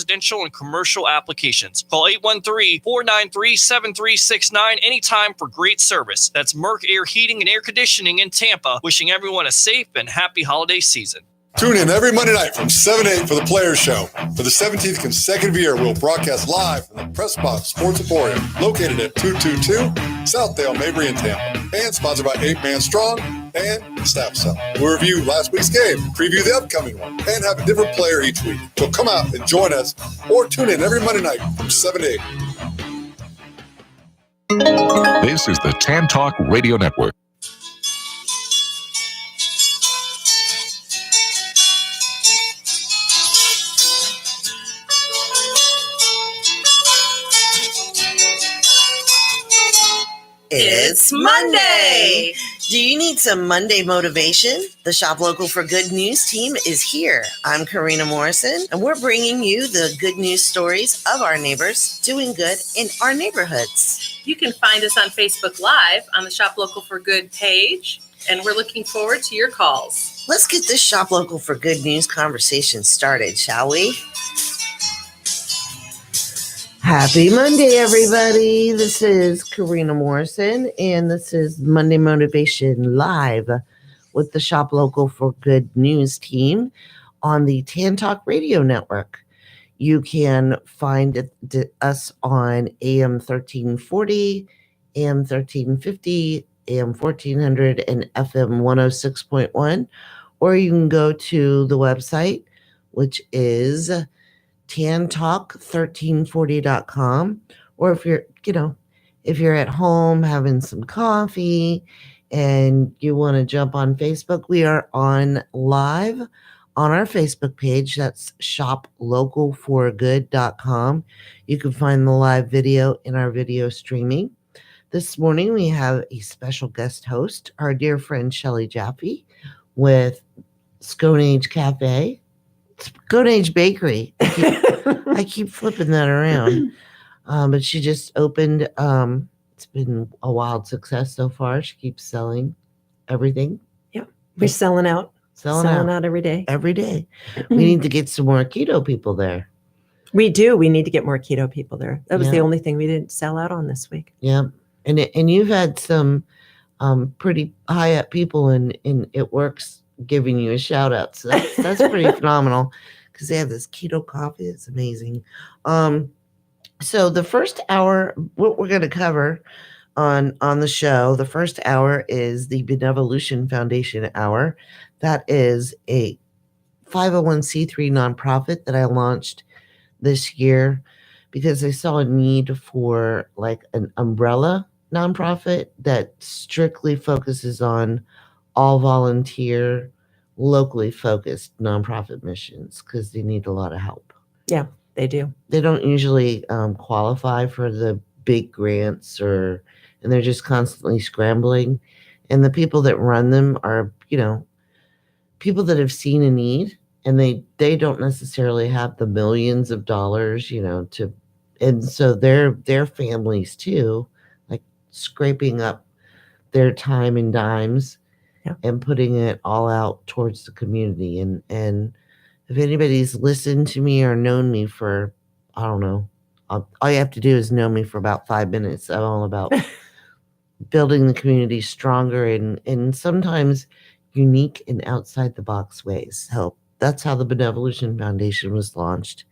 residential and commercial applications. Call 813-493-7369 anytime for great service. That's Merck Air Heating and Air Conditioning in Tampa, wishing everyone a safe and happy holiday season. Tune in every Monday night from 7 to 8 for the Players Show. For the 17th consecutive year, we'll broadcast live from the Press Box Sports Emporium, located at 222 Southdale, Mabry, and Tampa. And sponsored by 8 Man Strong and Staff Cell. We'll review last week's game, preview the upcoming one, and have a different player each week. So come out and join us, or tune in every Monday night from 7 to 8. This is the Tan Talk Radio Network. It's Monday! Do you need some Monday motivation? The Shop Local for Good News team is here. I'm Karena Morrison, and we're bringing you the good news stories of our neighbors doing good in our neighborhoods. You can find us on Facebook Live on the Shop Local for Good page, and we're looking forward to your calls. Let's get this Shop Local for Good News conversation started, shall we? Happy Monday, everybody. This is Karena Morrison, and this is Monday Motivation Live with the Shop Local for Good News team on the Tan Talk Radio Network. You can find us on AM 1340, AM 1350, AM 1400, and FM 106.1, or you can go to the website, which is tantalk1340.com, or if you're at home having some coffee and you want to jump on Facebook, we are on live on our Facebook page. That's shoplocalforgood.com. You can find the live video in our video streaming. This morning we have a special guest host, our dear friend Shelly Jaffe with Scone Age Cafe. Scone Age Bakery. I keep flipping that around. But she just opened. It's been a wild success so far. She keeps selling everything. Yep. We're selling out. Selling out every day. Every day. We need to get some more keto people there. We do. We need to get more keto people there. That was the only thing we didn't sell out on this week. Yeah. And you've had some pretty high up people in It Works giving you a shout out. So that's pretty phenomenal, because they have this keto coffee. It's amazing. So the first hour, what we're going to cover on the show, the first hour is the Benevolution Foundation hour. That is a 501c3 nonprofit that I launched this year because I saw a need for like an umbrella nonprofit that strictly focuses on all volunteer, locally focused nonprofit missions, because they need a lot of help. Yeah, they do. They don't usually qualify for the big grants, and they're just constantly scrambling. And the people that run them are, people that have seen a need, and they don't necessarily have the millions of dollars, and so their families too, like scraping up their time and dimes and putting it all out towards the community. And if anybody's listened to me or known me for, I don't know, all you have to do is know me for about 5 minutes. I'm all about building the community stronger and sometimes unique and outside the box ways. That's how the Benevolution Foundation was launched.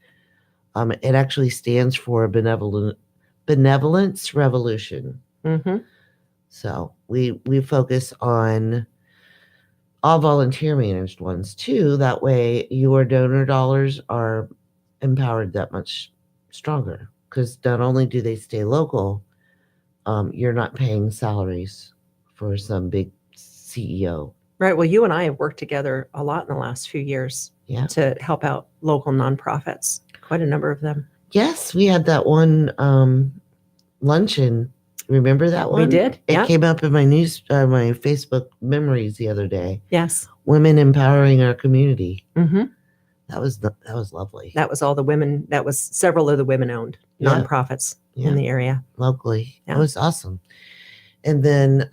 It actually stands for Benevolence Revolution. Mm-hmm. So we focus on all volunteer managed ones too. That way your donor dollars are empowered that much stronger, because not only do they stay local, you're not paying salaries for some big CEO. Right. Well, you and I have worked together a lot in the last few years to help out local nonprofits, quite a number of them. Yes, we had that one luncheon. Remember that one? We did. It came up in my my Facebook memories the other day. Yes. Women empowering our community. Mm-hmm. That was lovely. That was all the women. That was several of the women-owned nonprofits in the area locally. Yeah. It was awesome. And then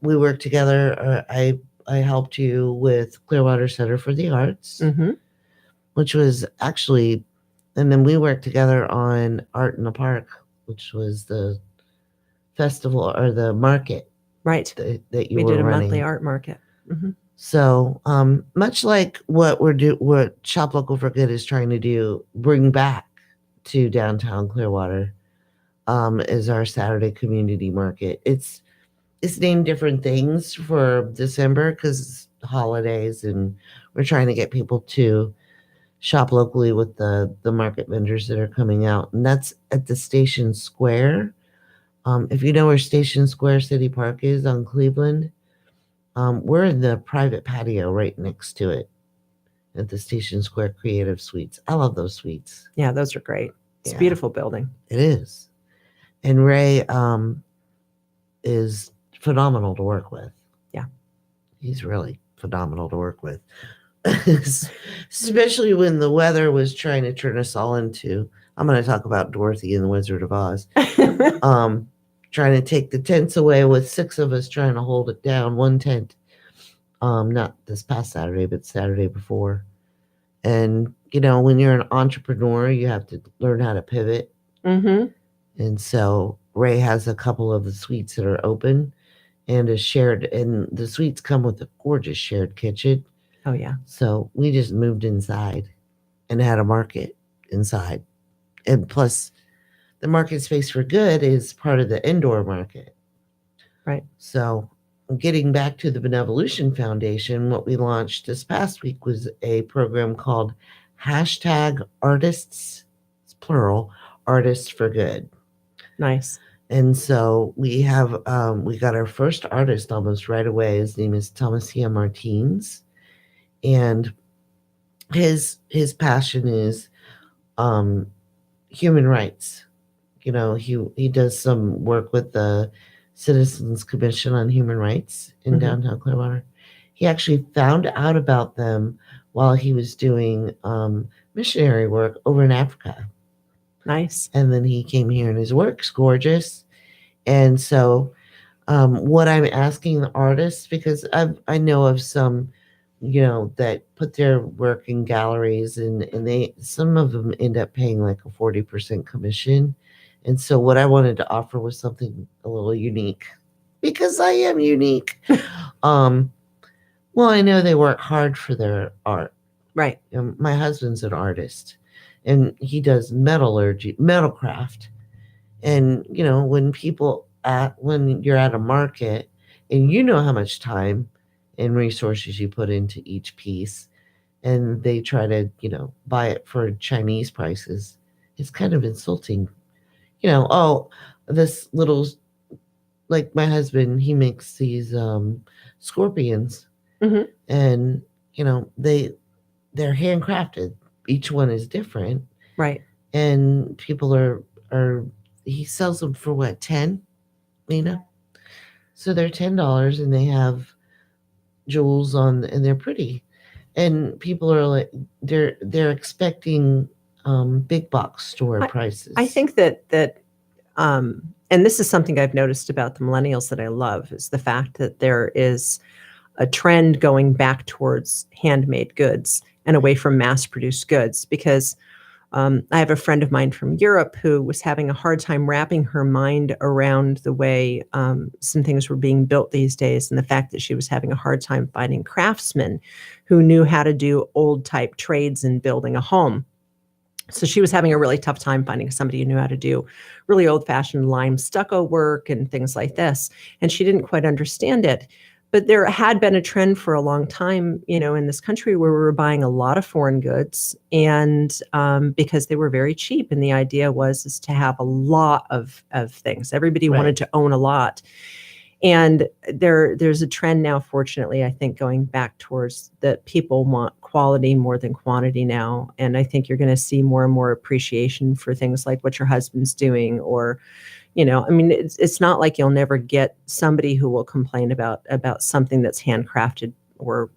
we worked together. I helped you with Clearwater Center for the Arts, which was actually And then we worked together on Art in the Park, which was the festival or the market, right? That you we were did a running. monthly art market. Mm-hmm. So, much like what what Shop Local for Good is trying to do, bring back to downtown Clearwater, is our Saturday community market. It's named different things for December because holidays, and we're trying to get people to shop locally with the market vendors that are coming out, and that's at the Station Square. If you know where Station Square City Park is on Cleveland, we're in the private patio right next to it at the Station Square Creative Suites. I love those suites. Yeah, those are great. It's a beautiful building. It is. And Ray is phenomenal to work with. Yeah. He's really phenomenal to work with. Especially when the weather was trying to turn us all into, I'm going to talk about Dorothy and the Wizard of Oz. Trying to take the tents away with 6 of us trying to hold it down, one tent. Not this past Saturday, but Saturday before. And, when you're an entrepreneur, you have to learn how to pivot. Mm-hmm. And so Ray has a couple of the suites that are open and and the suites come with a gorgeous shared kitchen. Oh, yeah. So we just moved inside and had a market inside. And plus, the MarketSpace For Good is part of the indoor market. Right. So getting back to the Benevolution Foundation, what we launched this past week was a program called #Artists, it's plural, Artists for Good. Nice. And so we have, we got our first artist almost right away. His name is Thomasia Martins. And his passion is human rights. He does some work with the Citizens Commission on Human Rights in downtown Clearwater. He actually found out about them while he was doing missionary work over in Africa. Nice. And then he came here, and his work's gorgeous. And so what I'm asking the artists, because I know of some, that put their work in galleries, and some of them end up paying like a 40% commission. And so what I wanted to offer was something a little unique, because I am unique. Well, I know they work hard for their art. Right. My husband's an artist, and he does metallurgy, metal craft. And, when you're at a market and how much time and resources you put into each piece, and they try to, buy it for Chinese prices, it's kind of insulting. This little, like my husband, he makes these scorpions, and, they're handcrafted. Each one is different. Right. And people he sells them for what, 10, Lena? So they're $10, and they have jewels on, and they're pretty. And people are like, they're expecting big box store prices. I think that and this is something I've noticed about the millennials that I love, is the fact that there is a trend going back towards handmade goods and away from mass-produced goods. Because I have a friend of mine from Europe who was having a hard time wrapping her mind around the way some things were being built these days, and the fact that she was having a hard time finding craftsmen who knew how to do old type trades in building a home. So she was having a really tough time finding somebody who knew how to do really old-fashioned lime stucco work and things like this. And she didn't quite understand it. But there had been a trend for a long time, in this country, where we were buying a lot of foreign goods, and because they were very cheap. And the idea is to have a lot of things. Everybody wanted to own a lot. And there's a trend now, fortunately, I think, going back towards that people want quality more than quantity now. And I think you're going to see more and more appreciation for things like what your husband's doing, or, it's not like you'll never get somebody who will complain about something that's handcrafted or,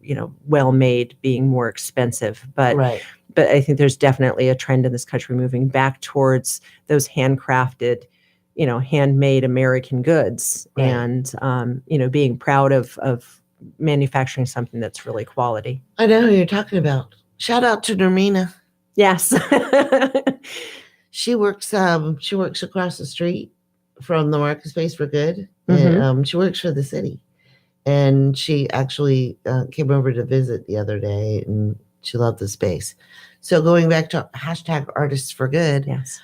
well made being more expensive. But I think there's definitely a trend in this country moving back towards those handcrafted, handmade American goods, and, being proud of manufacturing something that's really quality. I know who you're talking about. Shout out to Normina. Yes. She works across the street from the MarketSpace For Good, Mhm. and she works for the city. And she actually came over to visit the other day, and she loved the space. So going back to hashtag Artists for Good, Yes.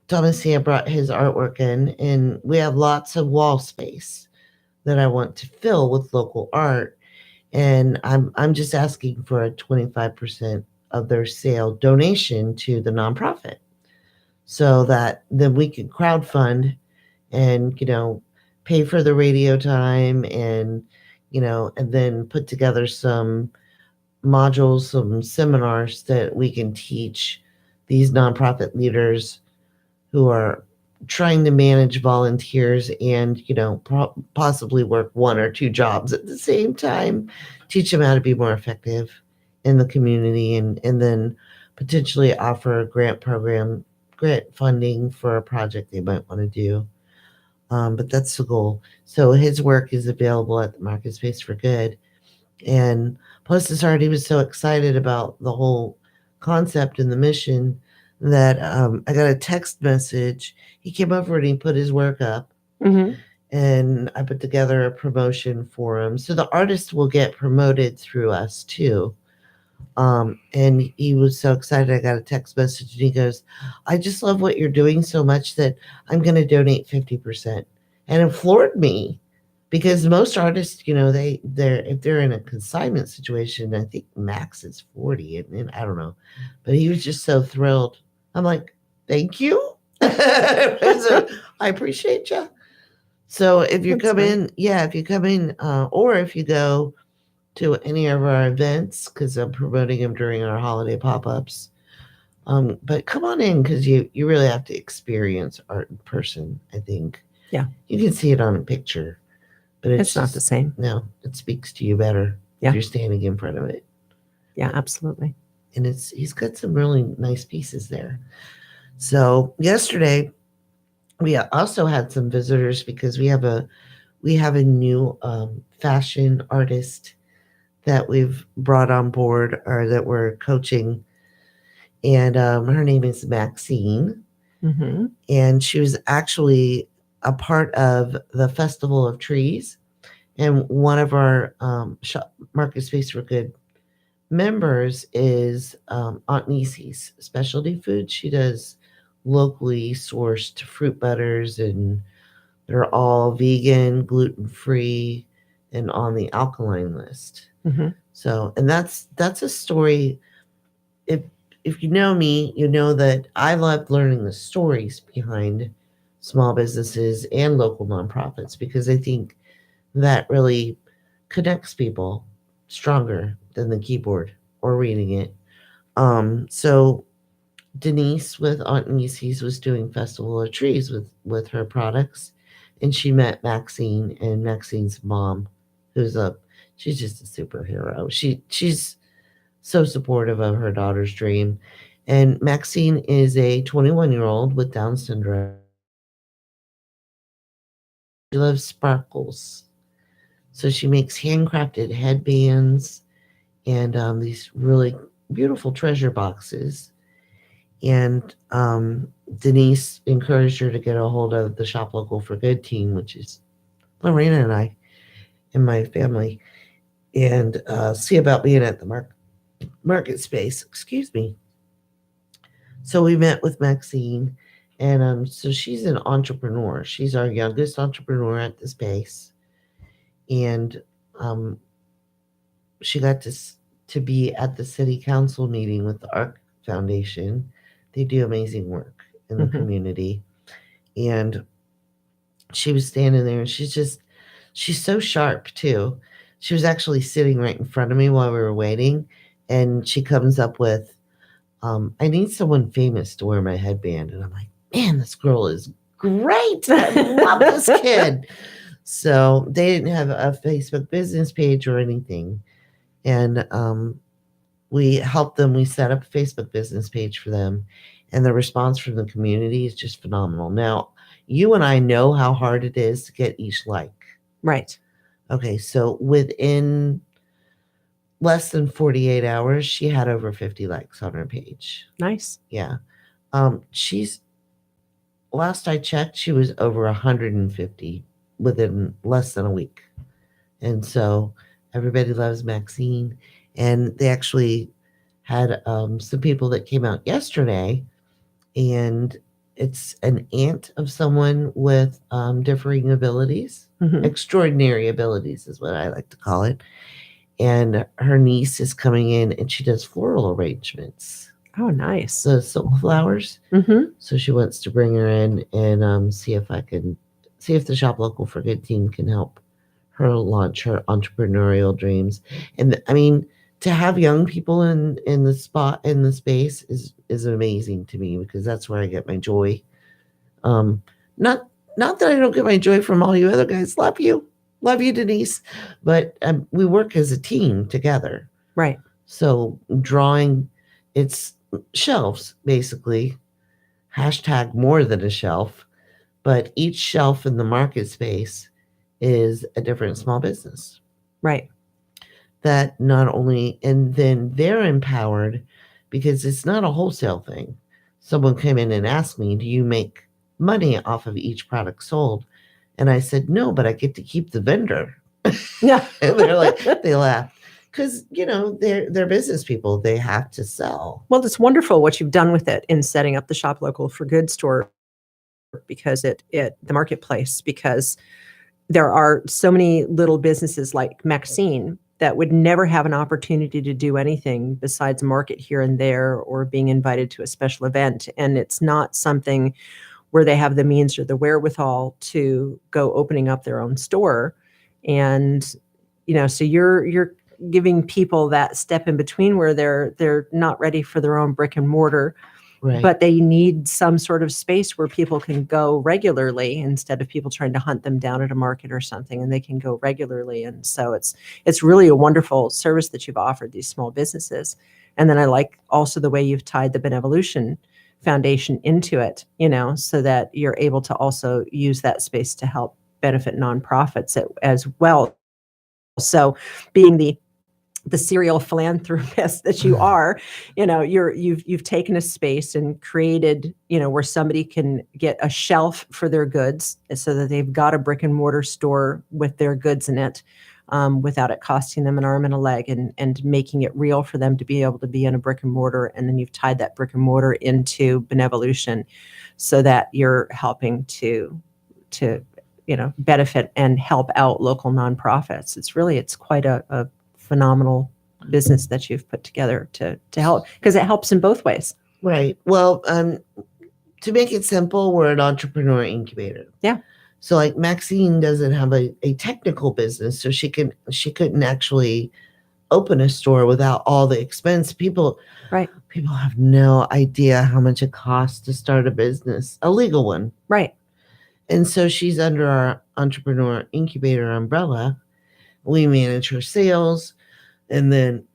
Thomasia brought his artwork in, and we have lots of wall space that I want to fill with local art. And I'm just asking for a 25% of their sale donation to the nonprofit, so that then we can crowdfund and pay for the radio time, and and then put together some modules, some seminars that we can teach these nonprofit leaders who are trying to manage volunteers and possibly work one or two jobs at the same time, teach them how to be more effective in the community, and then potentially offer a grant funding for a project they might want to do. But that's the goal. So his work is available at the MarketSpace For Good. And plus, this already was so excited about the whole concept and the mission that I got a text message. He came over and he put his work up, Mhm. and I put together a promotion for him. So the artist will get promoted through us too. And he was so excited. I got a text message and he goes, "I just love what you're doing so much that I'm going to donate 50%." And it floored me, because most artists, if they're in a consignment situation, I think max is 40, and I don't know, but he was just so thrilled. I'm like, thank you. So, I appreciate you. So if you That's come great. in, if you come in, or if you go to any of our events, because I'm promoting them during our holiday pop-ups. But come on in, because you really have to experience art in person, I think. Yeah. You can see it on a picture, but It's not the same. No, it speaks to you better Yeah. if you're standing in front of it. Yeah, absolutely. And he's got some really nice pieces there. So yesterday we also had some visitors, because we have a new fashion artist that we've brought on board, or that we're coaching. And her name is Maxine. Mm-hmm. And she was actually a part of the Festival of Trees. And one of our MarketSpace For Good members is Aunt Nisi's Specialty Foods. She does locally sourced fruit butters, and they're all vegan, gluten-free, and on the alkaline list. Mm-hmm. So, and that's a story. If you know me, you know that I love learning the stories behind small businesses and local nonprofits, because I think that really connects people stronger than the keyboard or reading it. So Denise with Aunt Nisi's was doing Festival of Trees with her products, and she met Maxine and Maxine's mom, she's just a superhero. She's so supportive of her daughter's dream. And Maxine is a 21-year-old with Down syndrome. She loves sparkles. So she makes handcrafted headbands and these really beautiful treasure boxes. And Denise encouraged her to get a hold of the Shop Local for Good team, which is Lorena and I and my family, and see about being at the MarketSpace. Excuse me. So we met with Maxine, and so she's an entrepreneur. She's our youngest entrepreneur at the space, and she got to be at the city council meeting with the ARC Foundation. They do amazing work in the community, and she was standing there, and she's so sharp too. She was actually sitting right in front of me while we were waiting, and she comes up with, "I need someone famous to wear my headband." And I'm like, man, this girl is great. I love this kid. So they didn't have a Facebook business page or anything. And we helped them. We set up a Facebook business page for them. And the response from the community is just phenomenal. Now, you and I know how hard it is to get each like. Right. Okay, so within less than 48 hours, she had over 50 likes on her page. Nice. Yeah. She's last I checked, she was over 150 within less than a week. And so everybody loves Maxine. And they actually had some people that came out yesterday, and it's an aunt of someone with differing abilities, extraordinary abilities is what I like to call it. And her niece is coming in, and she does floral arrangements. Oh, nice. The silk flowers. Mm-hmm. So she wants to bring her in and see if the Shop Local for Good team can help her launch her entrepreneurial dreams. And I mean, to have young people in the space is amazing to me, because that's where I get my joy. Not that I don't get my joy from all you other guys. Love you, Denise, but we work as a team together. Right. So drawing, it's shelves basically. Hashtag more than a shelf, but each shelf in the market space is a different small business. Right. That not only, and then they're empowered because it's not a wholesale thing. Someone came in and asked me, do you make money off of each product sold? And I said, no, but I get to keep the vendor. Yeah. And they're like, they laugh. Because, they're business people. They have to sell. Well, it's wonderful what you've done with it in setting up the Shop Local for Good store, because the marketplace, because there are so many little businesses like Maxine that would never have an opportunity to do anything besides market here and there or being invited to a special event. And it's not something where they have the means or the wherewithal to go opening up their own store. And, so you're giving people that step in between where they're not ready for their own brick and mortar, Right. but they need some sort of space where people can go regularly instead of people trying to hunt them down at a market or something, and they can go regularly. And so it's really a wonderful service that you've offered these small businesses. And then I like also the way you've tied the Benevolution Foundation into it, so that you're able to also use that space to help benefit nonprofits as well. So being the serial philanthropist that you are, you've taken a space and created, where somebody can get a shelf for their goods so that they've got a brick and mortar store with their goods in it, without it costing them an arm and a leg, and making it real for them to be able to be in a brick and mortar. And then you've tied that brick and mortar into Benevolution so that you're helping to benefit and help out local nonprofits. It's quite a phenomenal business that you've put together to help, because it helps in both ways. Right. Well, to make it simple, we're an entrepreneur incubator. Yeah. So like Maxine doesn't have a technical business, so she couldn't actually open a store without all the expense. People have no idea how much it costs to start a business, a legal one. Right. And so she's under our entrepreneur incubator umbrella. We manage her sales, and then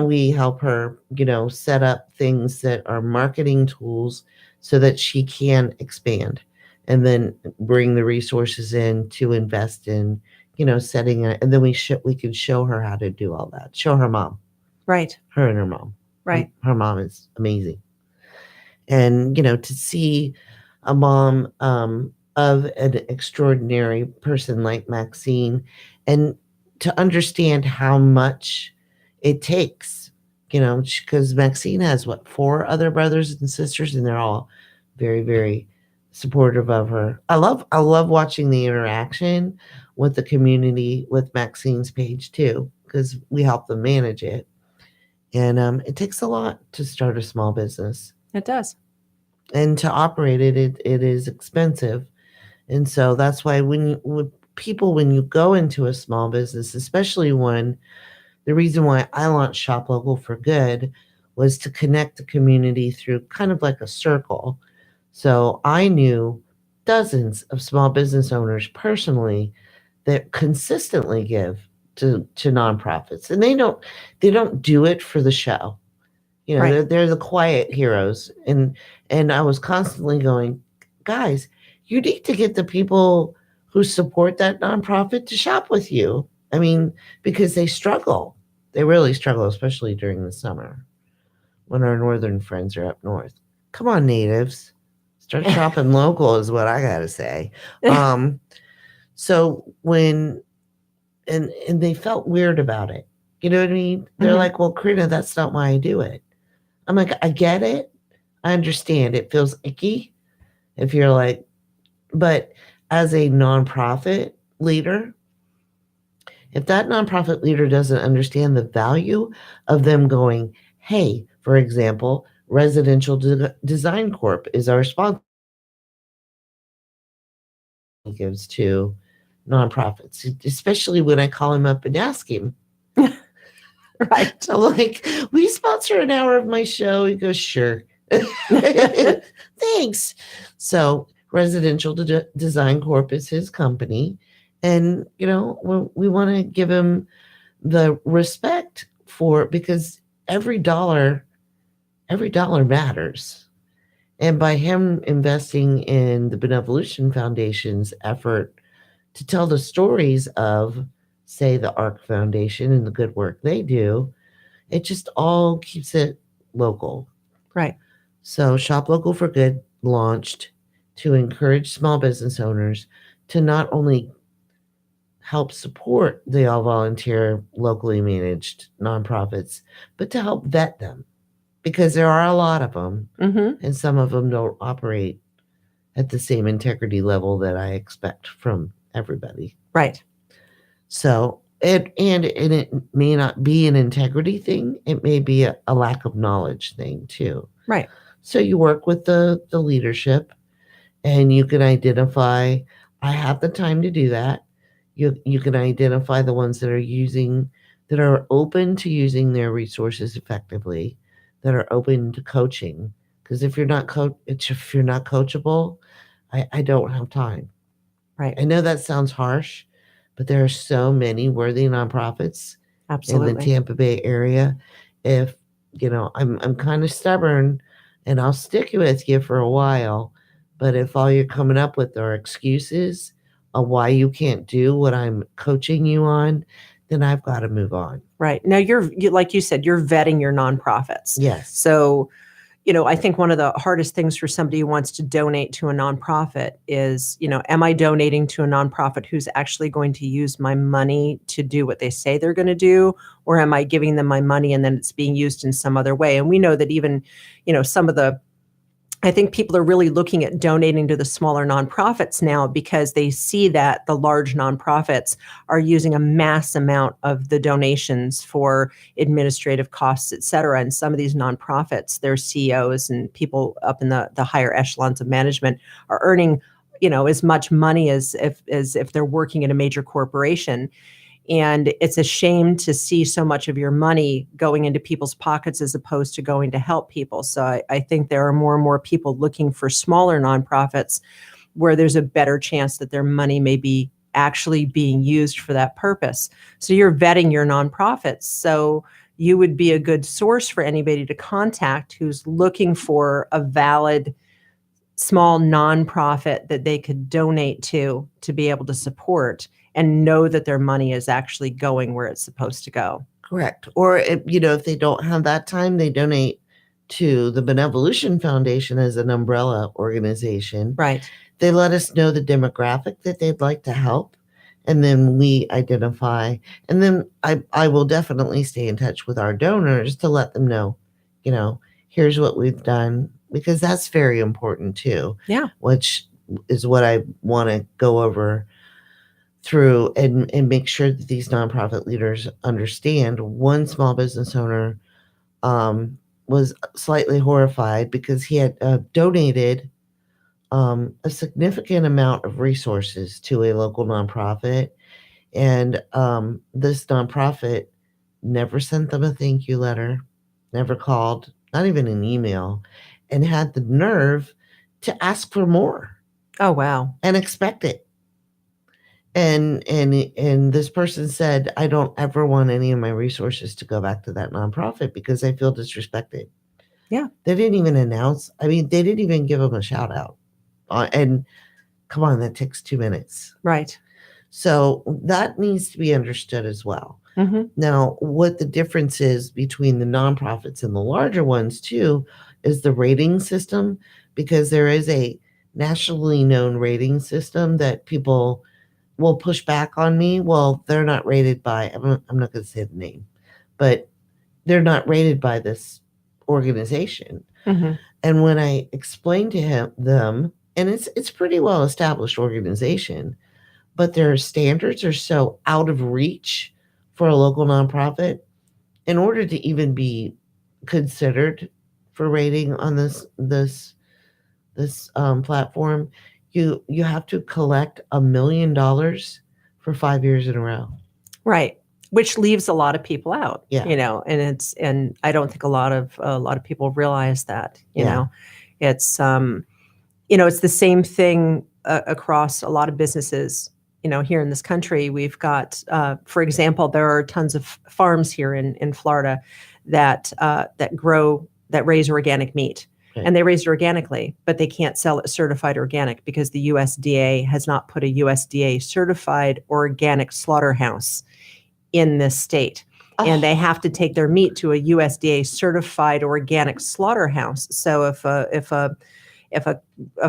we help her, set up things that are marketing tools so that she can expand, and then bring the resources in to invest in, setting it. And then we can show her how to do all that. Show her mom. Right. Her and her mom. Right. Her mom is amazing. And, to see a mom of an extraordinary person like Maxine, and to understand how much it takes, because Maxine has 4 other brothers and sisters, and they're all very, very supportive of her. I love watching the interaction with the community with Maxine's page too, because we help them manage it. And it takes a lot to start a small business. It does. And to operate it is expensive. And so that's why when you go into a small business, especially one, the reason why I launched Shop Local for Good was to connect the community through kind of like a circle. So I knew dozens of small business owners personally that consistently give to nonprofits, and they don't do it for the show. Right. They're the quiet heroes. And I was constantly going, guys, you need to get the people who support that nonprofit to shop with you. I mean, because they struggle. They really struggle, especially during the summer when our northern friends are up north. Come on, natives. Start shopping local is what I got to say. So when, and they felt weird about it. You know what I mean? They're Mhm. like, well, Karena, that's not why I do it. I'm like, I get it. I understand. It feels icky if you're like, but as a nonprofit leader, if that nonprofit leader doesn't understand the value of them going, hey, for example, Residential Design Corp is our sponsor, gives to nonprofits, especially when I call him up and ask him. Right. I'm like, will you sponsor an hour of my show? He goes, sure. Thanks. So Residential Design Corp is his company. And, you know, we want to give him the respect for, because every dollar matters. And by him investing in the Benevolution Foundation's effort to tell the stories of, say, the ARC Foundation and the good work they do, it just all keeps it local. Right. So Shop Local for Good launched to encourage small business owners to not only help support the all volunteer locally managed nonprofits, but to help vet them, because there are a lot of them, and some of them don't operate at the same integrity level that I expect from everybody. Right. So it may not be an integrity thing. It may be a lack of knowledge thing too. Right. So you work with the leadership, and you can identify, I have the time to do that. You can identify the ones that are open to using their resources effectively, that are open to coaching. Because if you're not coachable, I don't have time. Right. I know that sounds harsh, but there are so many worthy nonprofits Absolutely. in the Tampa Bay area. If I'm kind of stubborn, and I'll stick with you for a while, but if all you're coming up with are excuses of why you can't do what I'm coaching you on, then I've got to move on. Right. Now like you said, you're vetting your nonprofits. Yes. So, I think one of the hardest things for somebody who wants to donate to a nonprofit is, am I donating to a nonprofit who's actually going to use my money to do what they say they're going to do? Or am I giving them my money and then it's being used in some other way? And we know that even, I think people are really looking at donating to the smaller nonprofits now because they see that the large nonprofits are using a mass amount of the donations for administrative costs, et cetera. And some of these nonprofits, their CEOs and people up in the higher echelons of management are earning, as much money as if they're working in a major corporation. And it's a shame to see so much of your money going into people's pockets as opposed to going to help people. So I think there are more and more people looking for smaller nonprofits where there's a better chance that their money may be actually being used for that purpose. So you're vetting your nonprofits. So you would be a good source for anybody to contact who's looking for a valid small nonprofit that they could donate to be able to support and know that their money is actually going where it's supposed to go. Correct. Or if they don't have that time, they donate to the Benevolution Foundation as an umbrella organization. Right. They let us know the demographic that they'd like to help, and then we identify. And then I will definitely stay in touch with our donors to let them know, here's what we've done, because that's very important too. Yeah. Which is what I want to go over through and make sure that these nonprofit leaders understand. One small business owner was slightly horrified because he had donated a significant amount of resources to a local nonprofit, and this nonprofit never sent them a thank you letter, never called, not even an email, and had the nerve to ask for more. Oh, wow. And expect it. And this person said, I don't ever want any of my resources to go back to that nonprofit because I feel disrespected. Yeah. They didn't even announce. I mean, they didn't even give them a shout out. And come on, that takes 2 minutes. Right. So that needs to be understood as well. Mhm. Now, what the difference is between the nonprofits and the larger ones too is the rating system, because there is a nationally known rating system that people will push back on me. Well, they're not rated by, I'm not going to say the name, but they're not rated by this organization. Mhm. And when I explained to them, and it's pretty well established organization, but their standards are so out of reach for a local nonprofit. In order to even be considered for rating on this platform, you have to collect $1 million for 5 years in a row. Right. Which leaves a lot of people out, Yeah. and I don't think a lot of people realize that, Yeah. it's, it's the same thing across a lot of businesses, here in this country. We've got, for example, there are tons of farms here in Florida that raise organic meat. Right. And they raise it organically, but they can't sell it certified organic because the USDA has not put a USDA certified organic slaughterhouse in this state. And they have to take their meat to a USDA certified organic slaughterhouse. So if a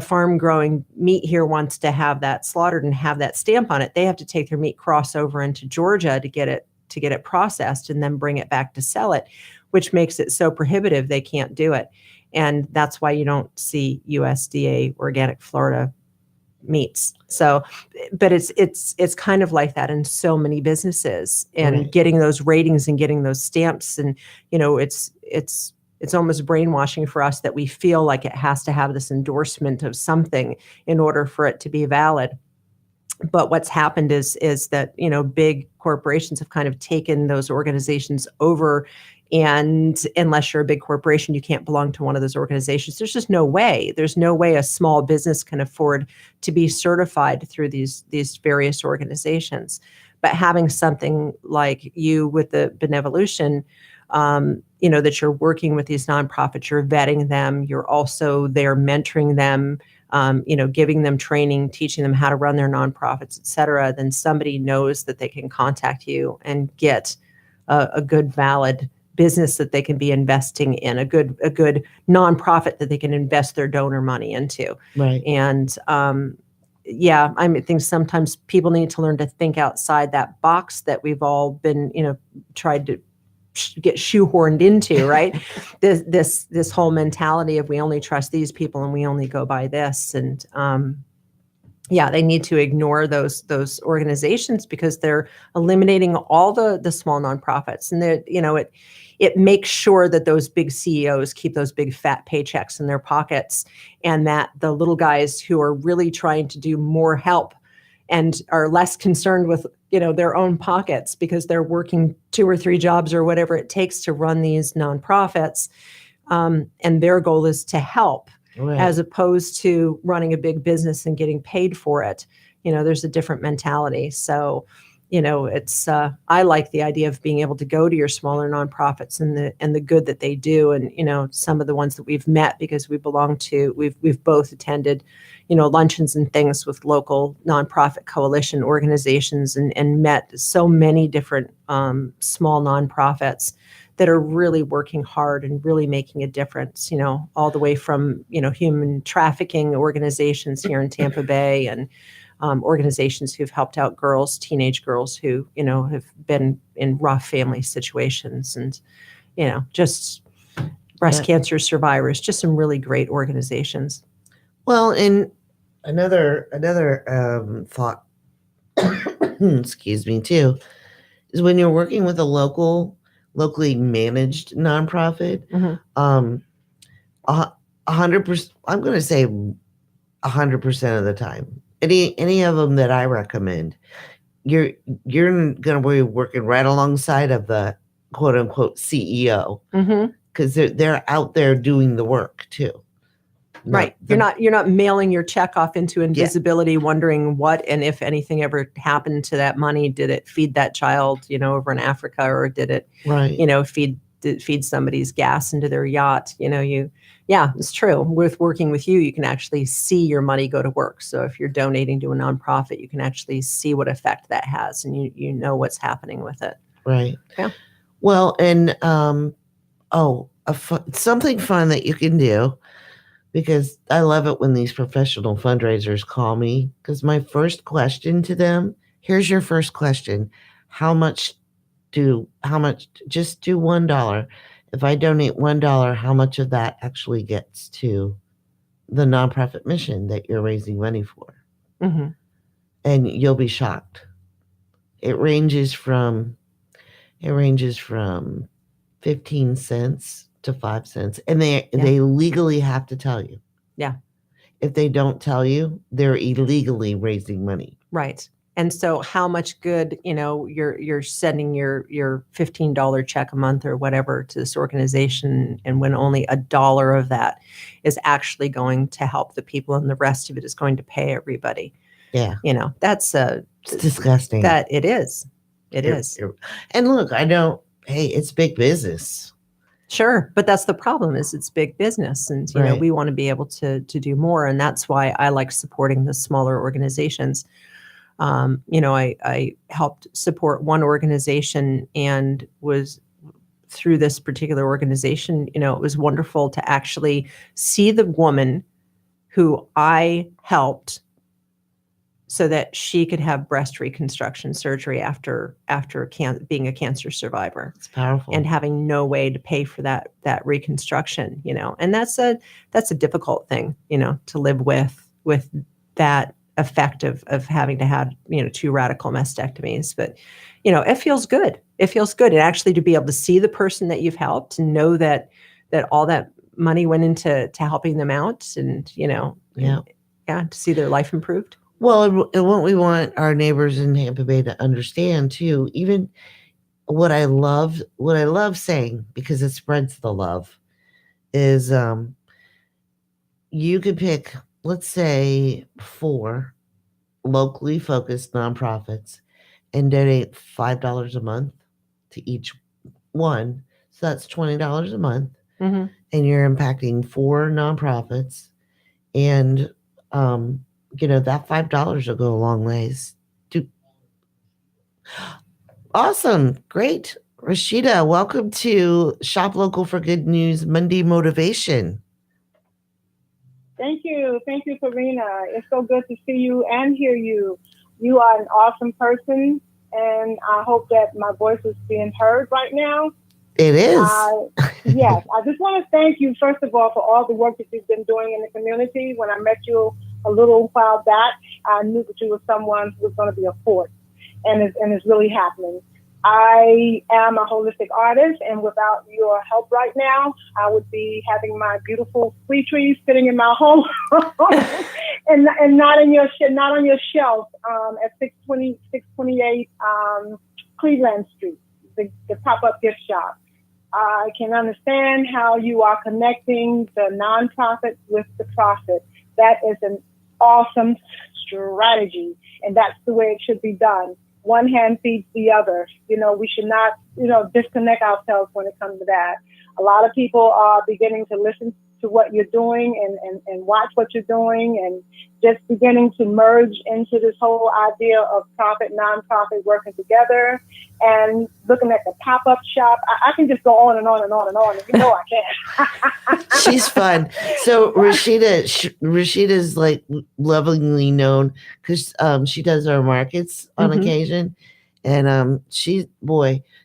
farm growing meat here wants to have that slaughtered and have that stamp on it, they have to take their meat cross over into Georgia to get it processed and then bring it back to sell it, which makes it so prohibitive they can't do it. And that's why you don't see USDA organic Florida meats. So, but it's kind of like that in so many businesses, and Right. getting those ratings and getting those stamps, and it's almost brainwashing for us that we feel like it has to have this endorsement of something in order for it to be valid. But what's happened is that, big corporations have kind of taken those organizations over. And unless you're a big corporation, you can't belong to one of those organizations. There's just no way. There's no way a small business can afford to be certified through these various organizations. But having something like you with the Benevolution, that you're working with these nonprofits, you're vetting them, you're also there mentoring them, giving them training, teaching them how to run their nonprofits, et cetera, then somebody knows that they can contact you and get a good, valid business that they can be investing in, a good nonprofit that they can invest their donor money into. Right. And I think sometimes people need to learn to think outside that box that we've all been, tried to get shoehorned into, right? this whole mentality of we only trust these people and we only go by this. And they need to ignore those organizations because they're eliminating all the small nonprofits, and it makes sure that those big CEOs keep those big fat paychecks in their pockets, and that the little guys who are really trying to do more help and are less concerned with their own pockets because they're working 2 or 3 jobs or whatever it takes to run these nonprofits, and their goal is to help. Right. As opposed to running a big business and getting paid for it. There's a different mentality. So, it's I like the idea of being able to go to your smaller nonprofits and the good that they do. And, some of the ones that we've met because we've both attended, luncheons and things with local nonprofit coalition organizations and met so many different small nonprofits that are really working hard and really making a difference, all the way from, human trafficking organizations here in Tampa Bay and organizations who've helped out teenage girls who, have been in rough family situations, and, just breast cancer survivors, just some really great organizations. Well, and another thought, excuse me, too, is when you're working with a locally managed nonprofit, 100%, I'm going to say 100% of the time, any of them that I recommend, you're going to be working right alongside of the quote unquote CEO, because they're out there doing the work too. Right. You're not mailing your check off into invisibility, wondering what and if anything ever happened to that money. Did it feed that child, over in Africa, or did it, feed somebody's gas into their yacht? It's true. With working with you, you can actually see your money go to work. So if you're donating to a nonprofit, you can actually see what effect that has, and you know what's happening with it. Right. Yeah. Well, and something fun that you can do, because I love it when these professional fundraisers call me, because my first question to them, here's your first question. Just do $1. If I donate $1, how much of that actually gets to the nonprofit mission that you're raising money for? Mm-hmm. And you'll be shocked. It ranges from 15 cents to 5 cents. And they legally have to tell you. Yeah. If they don't tell you, they're illegally raising money. Right. And so how much good, you're sending your $15 check a month or whatever to this organization, and when only $1 of that is actually going to help the people and the rest of it is going to pay everybody. Yeah. That's it's disgusting. That it is. It is. And look, hey, it's big business. Sure. But that's the problem, is it's big business. And, Right. we want to be able to do more. And that's why I like supporting the smaller organizations. I helped support one organization, and was through this particular organization, it was wonderful to actually see the woman who I helped so that she could have breast reconstruction surgery after being a cancer survivor. It's powerful. And having no way to pay for that reconstruction, and that's a difficult thing, to live with that effect of having to have, 2 radical mastectomies. But, it feels good. It feels good. And actually to be able to see the person that you've helped and know that all that money went into helping them out, and, to see their life improved. Well, and what we want our neighbors in Tampa Bay to understand too, even what I love saying, because it spreads the love, is you could pick, let's say, 4 locally focused nonprofits and donate $5 a month to each one. So that's $20 a month. Mm-hmm. And you're impacting 4 nonprofits. And, that $5 will go a long ways. Awesome. Great. Rashida, welcome to Shop Local for Good News Monday Motivation. Thank you. Thank you, Karena. It's so good to see you and hear you. You are an awesome person, and I hope that my voice is being heard right now. It is. Yes. I just want to thank you, first of all, for all the work that you've been doing in the community. When I met you a little while back, I knew that you were someone who was going to be a force, and it's really happening. I am a holistic artist, and without your help right now, I would be having my beautiful sweet trees sitting in my home, and not on your shelf at 628 Cleveland Street, the pop-up gift shop. I can understand how you are connecting the nonprofit with the profit. That is an awesome strategy, and that's the way it should be done. One hand feeds the other. We should not, disconnect ourselves when it comes to that. A lot of people are beginning to listen to what you're doing and watch what you're doing, and just beginning to merge into this whole idea of profit, nonprofit working together, and looking at the pop-up shop. I can just go on and on and on and on. And I can. She's fun. So Rashida's like lovingly known because she does our markets on occasion. And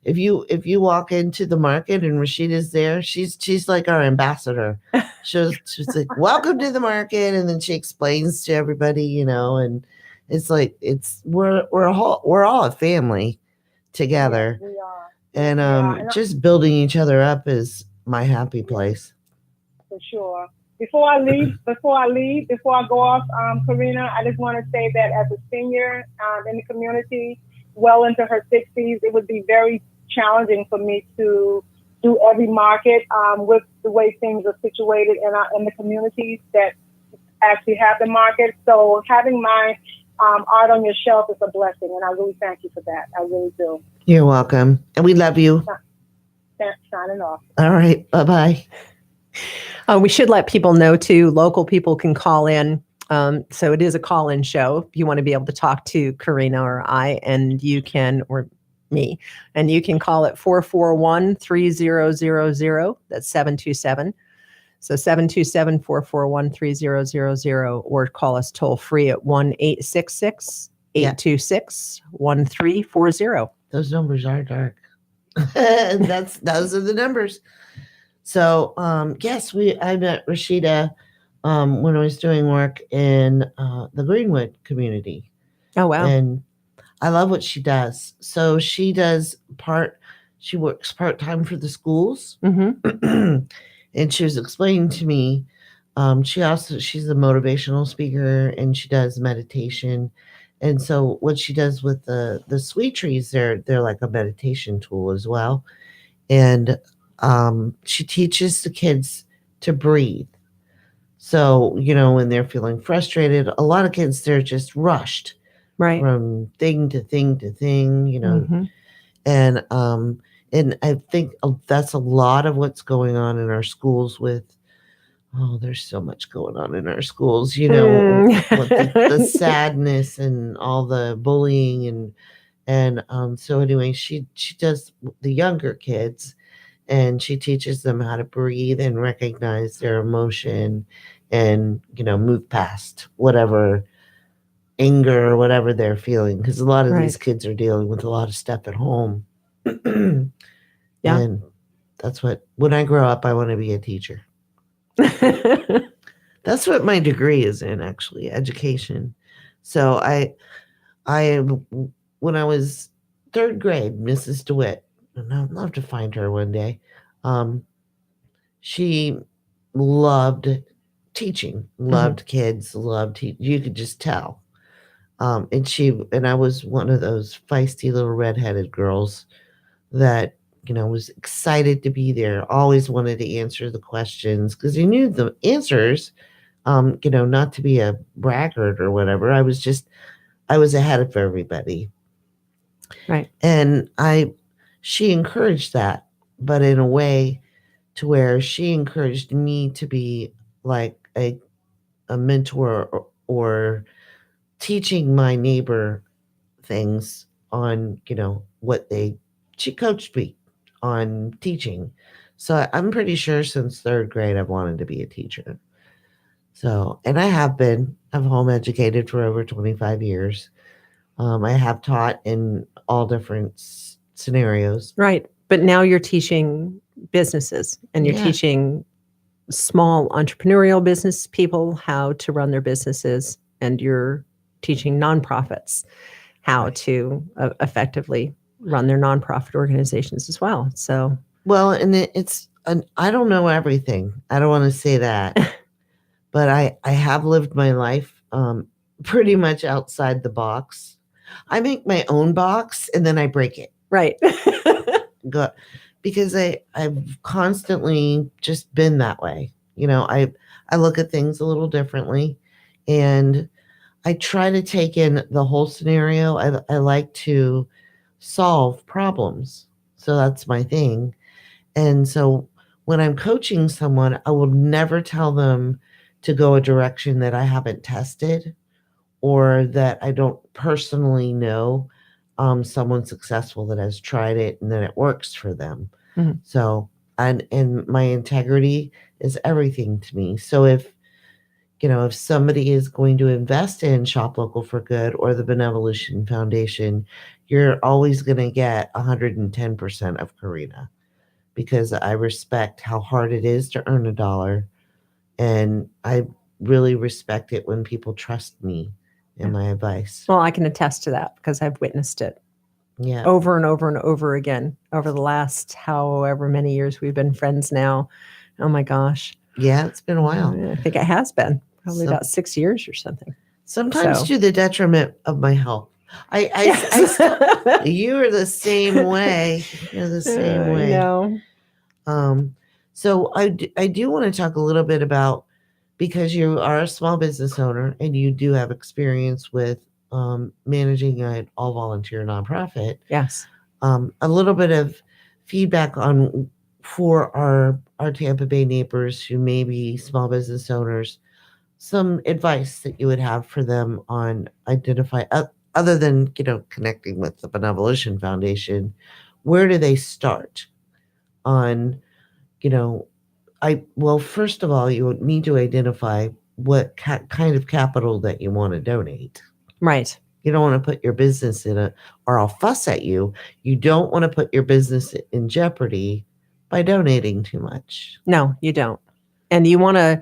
if you walk into the market and Rashida's there, she's like our ambassador. She's like, welcome to the market, and then she explains to everybody, and it's like we're all a family together. Yes, we are. And just building each other up is my happy place. For sure. Before I go off, Karena, I just want to say that as a senior in the community, well into her 60s, it would be very challenging for me to do every market with the way things are situated in the communities that actually have the market. So having my art on your shelf is a blessing, and I really thank you for that. I really do. You're welcome. And we love you. Signing off. All right. Bye-bye. We should let people know, too, local people can call in. So it is a call-in show. If you want to be able to talk to Karena or I, and you can, or me. And you can call it 441-3000. That's 727. So 727-441-3000, or call us toll free at 1-866-826-1340. Those numbers are dark. Those are the numbers. So yes, I met Rashida when I was doing work in the Greenwood community. Oh wow. And I love what she does. So she works part-time for the schools. Mm-hmm. And she was explaining to me, she's a motivational speaker, and she does meditation. And so what she does with the sweet trees, they're like a meditation tool as well. And she teaches the kids to breathe. So, when they're feeling frustrated, a lot of kids, they're just rushed from thing to thing to thing, Mm-hmm. And I think that's a lot of what's going on in our schools there's so much going on in our schools, with the sadness and all the bullying and so anyway, she does the younger kids, and she teaches them how to breathe and recognize their emotion and, move past whatever anger or whatever they're feeling. Because a lot of these kids are dealing with a lot of stuff at home. Yeah. And that's when I grow up, I want to be a teacher. That's what my degree is in, actually, education. So I when I was third grade, Mrs. DeWitt, and I'd love to find her one day. She loved teaching, loved kids, you could just tell. And I was one of those feisty little redheaded girls that, was excited to be there, always wanted to answer the questions because you knew the answers, not to be a braggart or whatever. I was ahead of everybody. Right. And she encouraged that, but in a way to where she encouraged me to be like a mentor or teaching my neighbor things on, she coached me on teaching. So I'm pretty sure since third grade, I've wanted to be a teacher. So, and I've home educated for over 25 years. I have taught in all different scenarios. Right. But now you're teaching businesses, and you're teaching small entrepreneurial business people how to run their businesses, and you're teaching nonprofits how to effectively run their nonprofit organizations as well. So, well, and I don't know everything. I don't want to say that, but I have lived my life pretty much outside the box. I make my own box and then I break it. Right. Because I've constantly just been that way. I look at things a little differently, and I try to take in the whole scenario. I like to solve problems. So that's my thing. And so when I'm coaching someone, I will never tell them to go a direction that I haven't tested or that I don't personally know someone successful that has tried it and then it works for them. Mm-hmm. So, and my integrity is everything to me. So if somebody is going to invest in Shop Local for Good or the Benevolution Foundation, you're always going to get 110% of Karena, because I respect how hard it is to earn $1. And I really respect it when people trust me in my advice. Well, I can attest to that because I've witnessed it over and over and over again over the last however many years we've been friends now. Oh my gosh. Yeah, it's been a while. I think it has been probably about 6 years or something. Sometimes to the detriment of my health. You are the same way. You're the same way. No. So I do want to talk a little bit about, because you are a small business owner and you do have experience with managing an all volunteer nonprofit. Yes. A little bit of feedback for our Tampa Bay neighbors who may be small business owners, some advice that you would have for them on other than, connecting with the Benevolution Foundation, where do they start on, first of all, you would need to identify what kind of capital that you want to donate. Right. You don't want to put your business or I'll fuss at you. You don't want to put your business in jeopardy by donating too much. No, you don't. And you want to,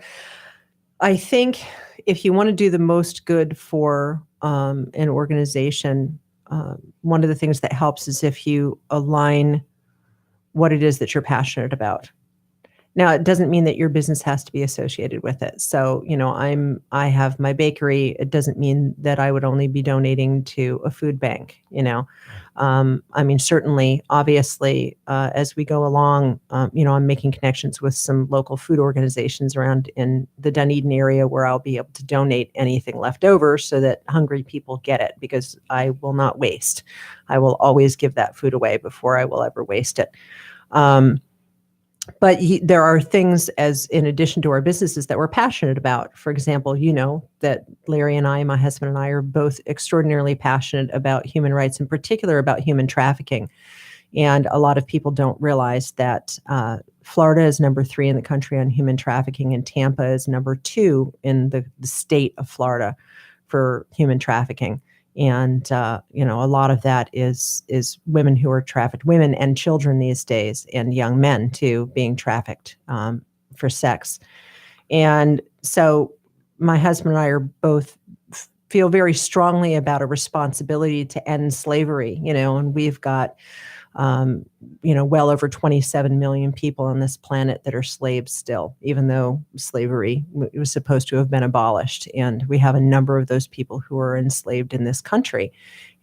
I think if you want to do the most good for an organization, one of the things that helps is if you align what it is that you're passionate about. Now, it doesn't mean that your business has to be associated with it. So, I have my bakery. It doesn't mean that I would only be donating to a food bank, certainly, obviously, as we go along, I'm making connections with some local food organizations around in the Dunedin area where I'll be able to donate anything left over so that hungry people get it, because I will not waste. I will always give that food away before I will ever waste it. But there are things, as in addition to our businesses, that we're passionate about. For example, that Larry and I, my husband and I, are both extraordinarily passionate about human rights, in particular about human trafficking. And a lot of people don't realize that Florida is number 3 in the country on human trafficking, and Tampa is number 2 in the state of Florida for human trafficking. And, a lot of that is women who are trafficked, women and children these days, and young men too, being trafficked for sex. And so my husband and I are both feel very strongly about a responsibility to end slavery, and we've got, well over 27 million people on this planet that are slaves still, even though slavery was supposed to have been abolished. And we have a number of those people who are enslaved in this country,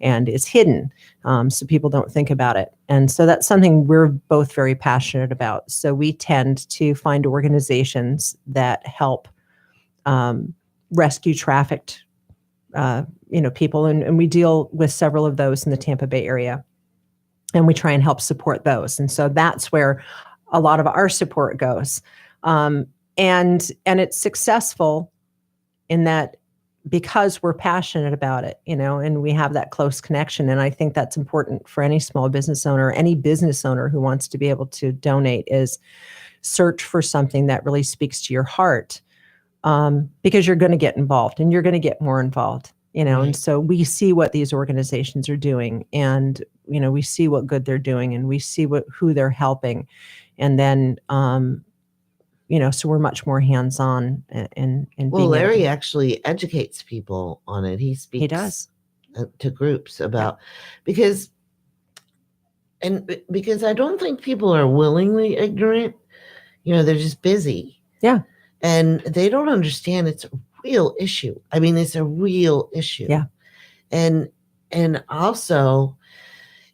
and it's hidden. So people don't think about it. And so that's something we're both very passionate about. So we tend to find organizations that help rescue trafficked people. And we deal with several of those in the Tampa Bay area. And we try and help support those. And so that's where a lot of our support goes. And it's successful in that because we're passionate about it, and we have that close connection. And I think that's important for any small business owner, any business owner who wants to be able to donate, is search for something that really speaks to your heart, because you're going to get involved and you're going to get more involved. And so we see what these organizations are doing, and, we see what good they're doing, and we see who they're helping. And then, so we're much more hands-on and well, Larry actually educates people on it. He speaks. He does. To groups about, because I don't think people are willingly ignorant. They're just busy. Yeah. And they don't understand it's a real issue. I mean, it's a real issue. Yeah. And also,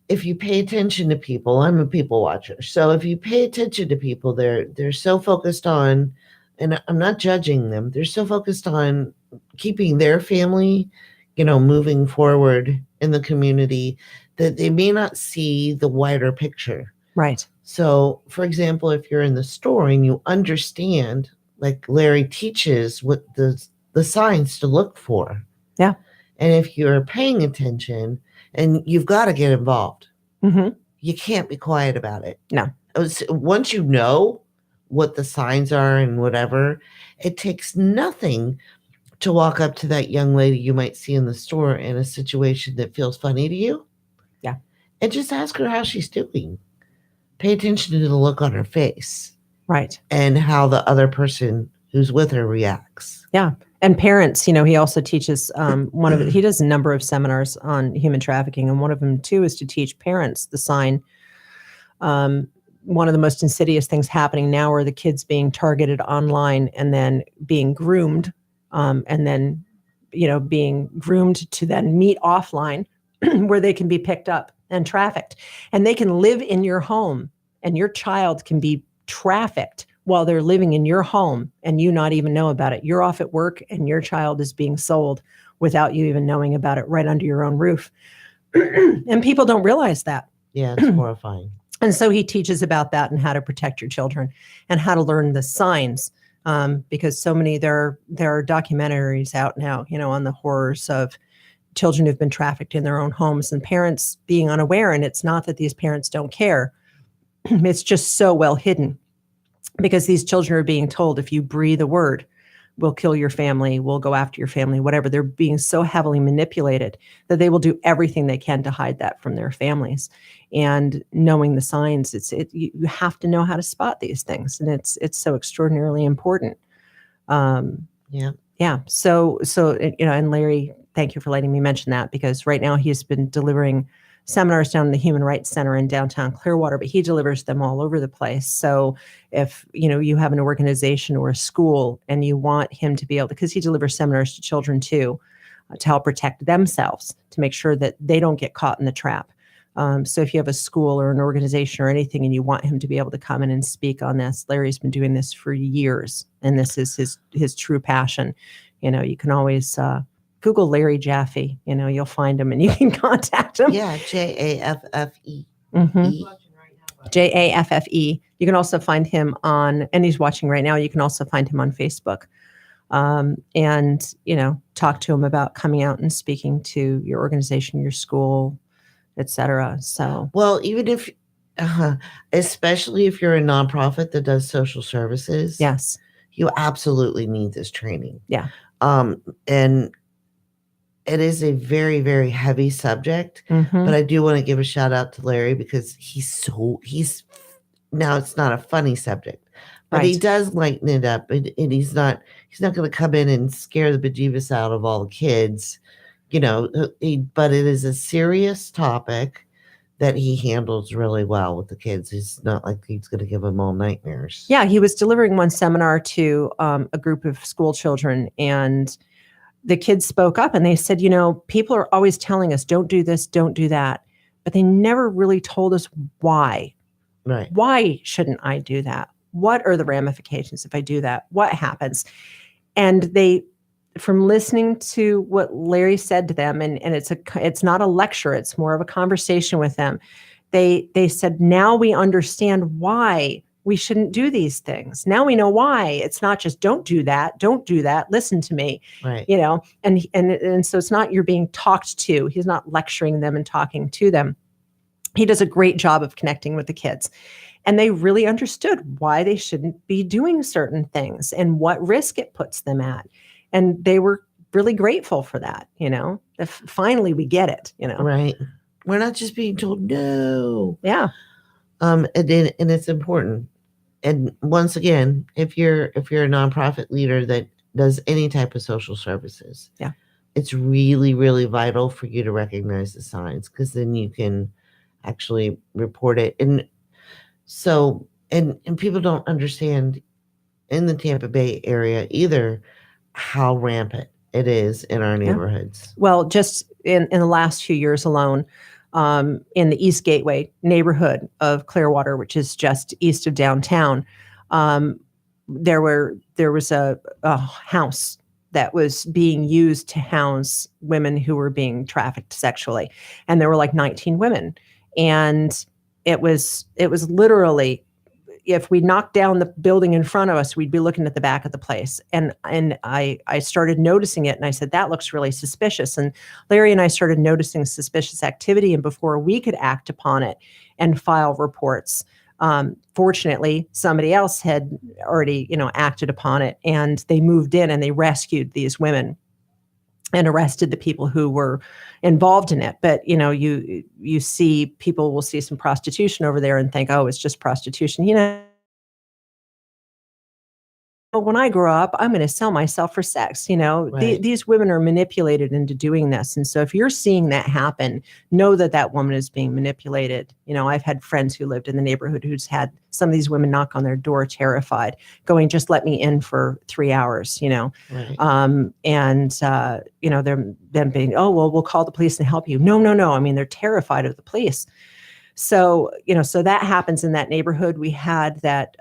if you pay attention to people, I'm a people watcher. So if you pay attention to people, they're so focused on, and I'm not judging them, they're so focused on keeping their family, moving forward in the community, that they may not see the wider picture. Right. So, for example, if you're in the store and you understand, like Larry teaches what the signs to look for. Yeah. And if you're paying attention, and you've got to get involved. Mm-hmm. You can't be quiet about it. No. Once you know what the signs are and whatever, it takes nothing to walk up to that young lady you might see in the store in a situation that feels funny to you. Yeah. And just ask her how she's doing. Pay attention to the look on her face. Right. And how the other person who's with her reacts. Yeah. And parents, he also teaches he does a number of seminars on human trafficking. And one of them too is to teach parents the sign. One of the most insidious things happening now are the kids being targeted online and then being groomed, and then, being groomed to then meet offline where they can be picked up and trafficked. And they can live in your home, and your child can be trafficked while they're living in your home and you not even know about it. You're off at work and your child is being sold without you even knowing about it, right under your own roof. And people don't realize that. Yeah, it's horrifying. And so he teaches about that and how to protect your children and how to learn the signs, because so many, there are documentaries out now, on the horrors of children who've been trafficked in their own homes, and parents being unaware. And it's not that these parents don't care. It's just so well hidden, because these children are being told, if you breathe a word, we'll kill your family, we'll go after your family, whatever. They're being so heavily manipulated that they will do everything they can to hide that from their families. And knowing the signs, you have to know how to spot these things, and it's so extraordinarily important. Yeah. So and Larry, thank you for letting me mention that, because right now he's been delivering seminars down in the Human Rights Center in downtown Clearwater, but he delivers them all over the place. So if you have an organization or a school and you want him to be able to, because he delivers seminars to children too, to help protect themselves, to make sure that they don't get caught in the trap. So if you have a school or an organization or anything and you want him to be able to come in and speak on this, Larry's been doing this for years, and this is his true passion. You can always Google Larry Jaffe, you'll find him and you can contact him. Yeah, Jaffe. Mm-hmm. Jaffe. You can also find him and he's watching right now, you can also find him on Facebook. And talk to him about coming out and speaking to your organization, your school, etc. So, well, even if, especially if you're a nonprofit that does social services, yes, you absolutely need this training. Yeah. And it is a very, very heavy subject, but I do want to give a shout out to Larry, because now it's not a funny subject, but he does lighten it up, and he's not going to come in and scare the bejeebus out of all the kids, but it is a serious topic that he handles really well with the kids. It's not like he's going to give them all nightmares. Yeah, he was delivering one seminar to a group of school children, and the kids spoke up and they said, people are always telling us, don't do this, don't do that. But they never really told us why. Right. Why shouldn't I do that? What are the ramifications if I do that? What happens? And from listening to what Larry said to them, and it's not a lecture, it's more of a conversation with them. They said, now we understand why we shouldn't do these things. Now we know why. It's not just don't do that, listen to me. Right. And so it's not you're being talked to. He's not lecturing them and talking to them. He does a great job of connecting with the kids. And they really understood why they shouldn't be doing certain things and what risk it puts them at. And they were really grateful for that, if finally we get it, Right. We're not just being told no. Yeah. And it's important. And once again, if you're a nonprofit leader that does any type of social services, yeah, it's really, really vital for you to recognize the signs, because then you can actually report it. And so, and people don't understand in the Tampa Bay area either how rampant it is in our neighborhoods. Well, just in the last few years alone, in the East Gateway neighborhood of Clearwater, which is just east of downtown, there was a house that was being used to house women who were being trafficked sexually, and there were like 19 women, and it was literally, if we knocked down the building in front of us, we'd be looking at the back of the place. And I started noticing it, and I said, that looks really suspicious. And Larry and I started noticing suspicious activity, and before we could act upon it and file reports, fortunately, somebody else had already, acted upon it, and they moved in and they rescued these women and arrested the people who were involved in it. But, you see, people will see some prostitution over there and think, oh, it's just prostitution. When I grow up, I'm going to sell myself for sex. Right. These women are manipulated into doing this. And so if you're seeing that happen, know that woman is being manipulated. I've had friends who lived in the neighborhood who's had some of these women knock on their door terrified, going, just let me in for 3 hours, Right. They're them being, oh, well, we'll call the police and help you. No. I mean, they're terrified of the police. So, so that happens in that neighborhood. We had that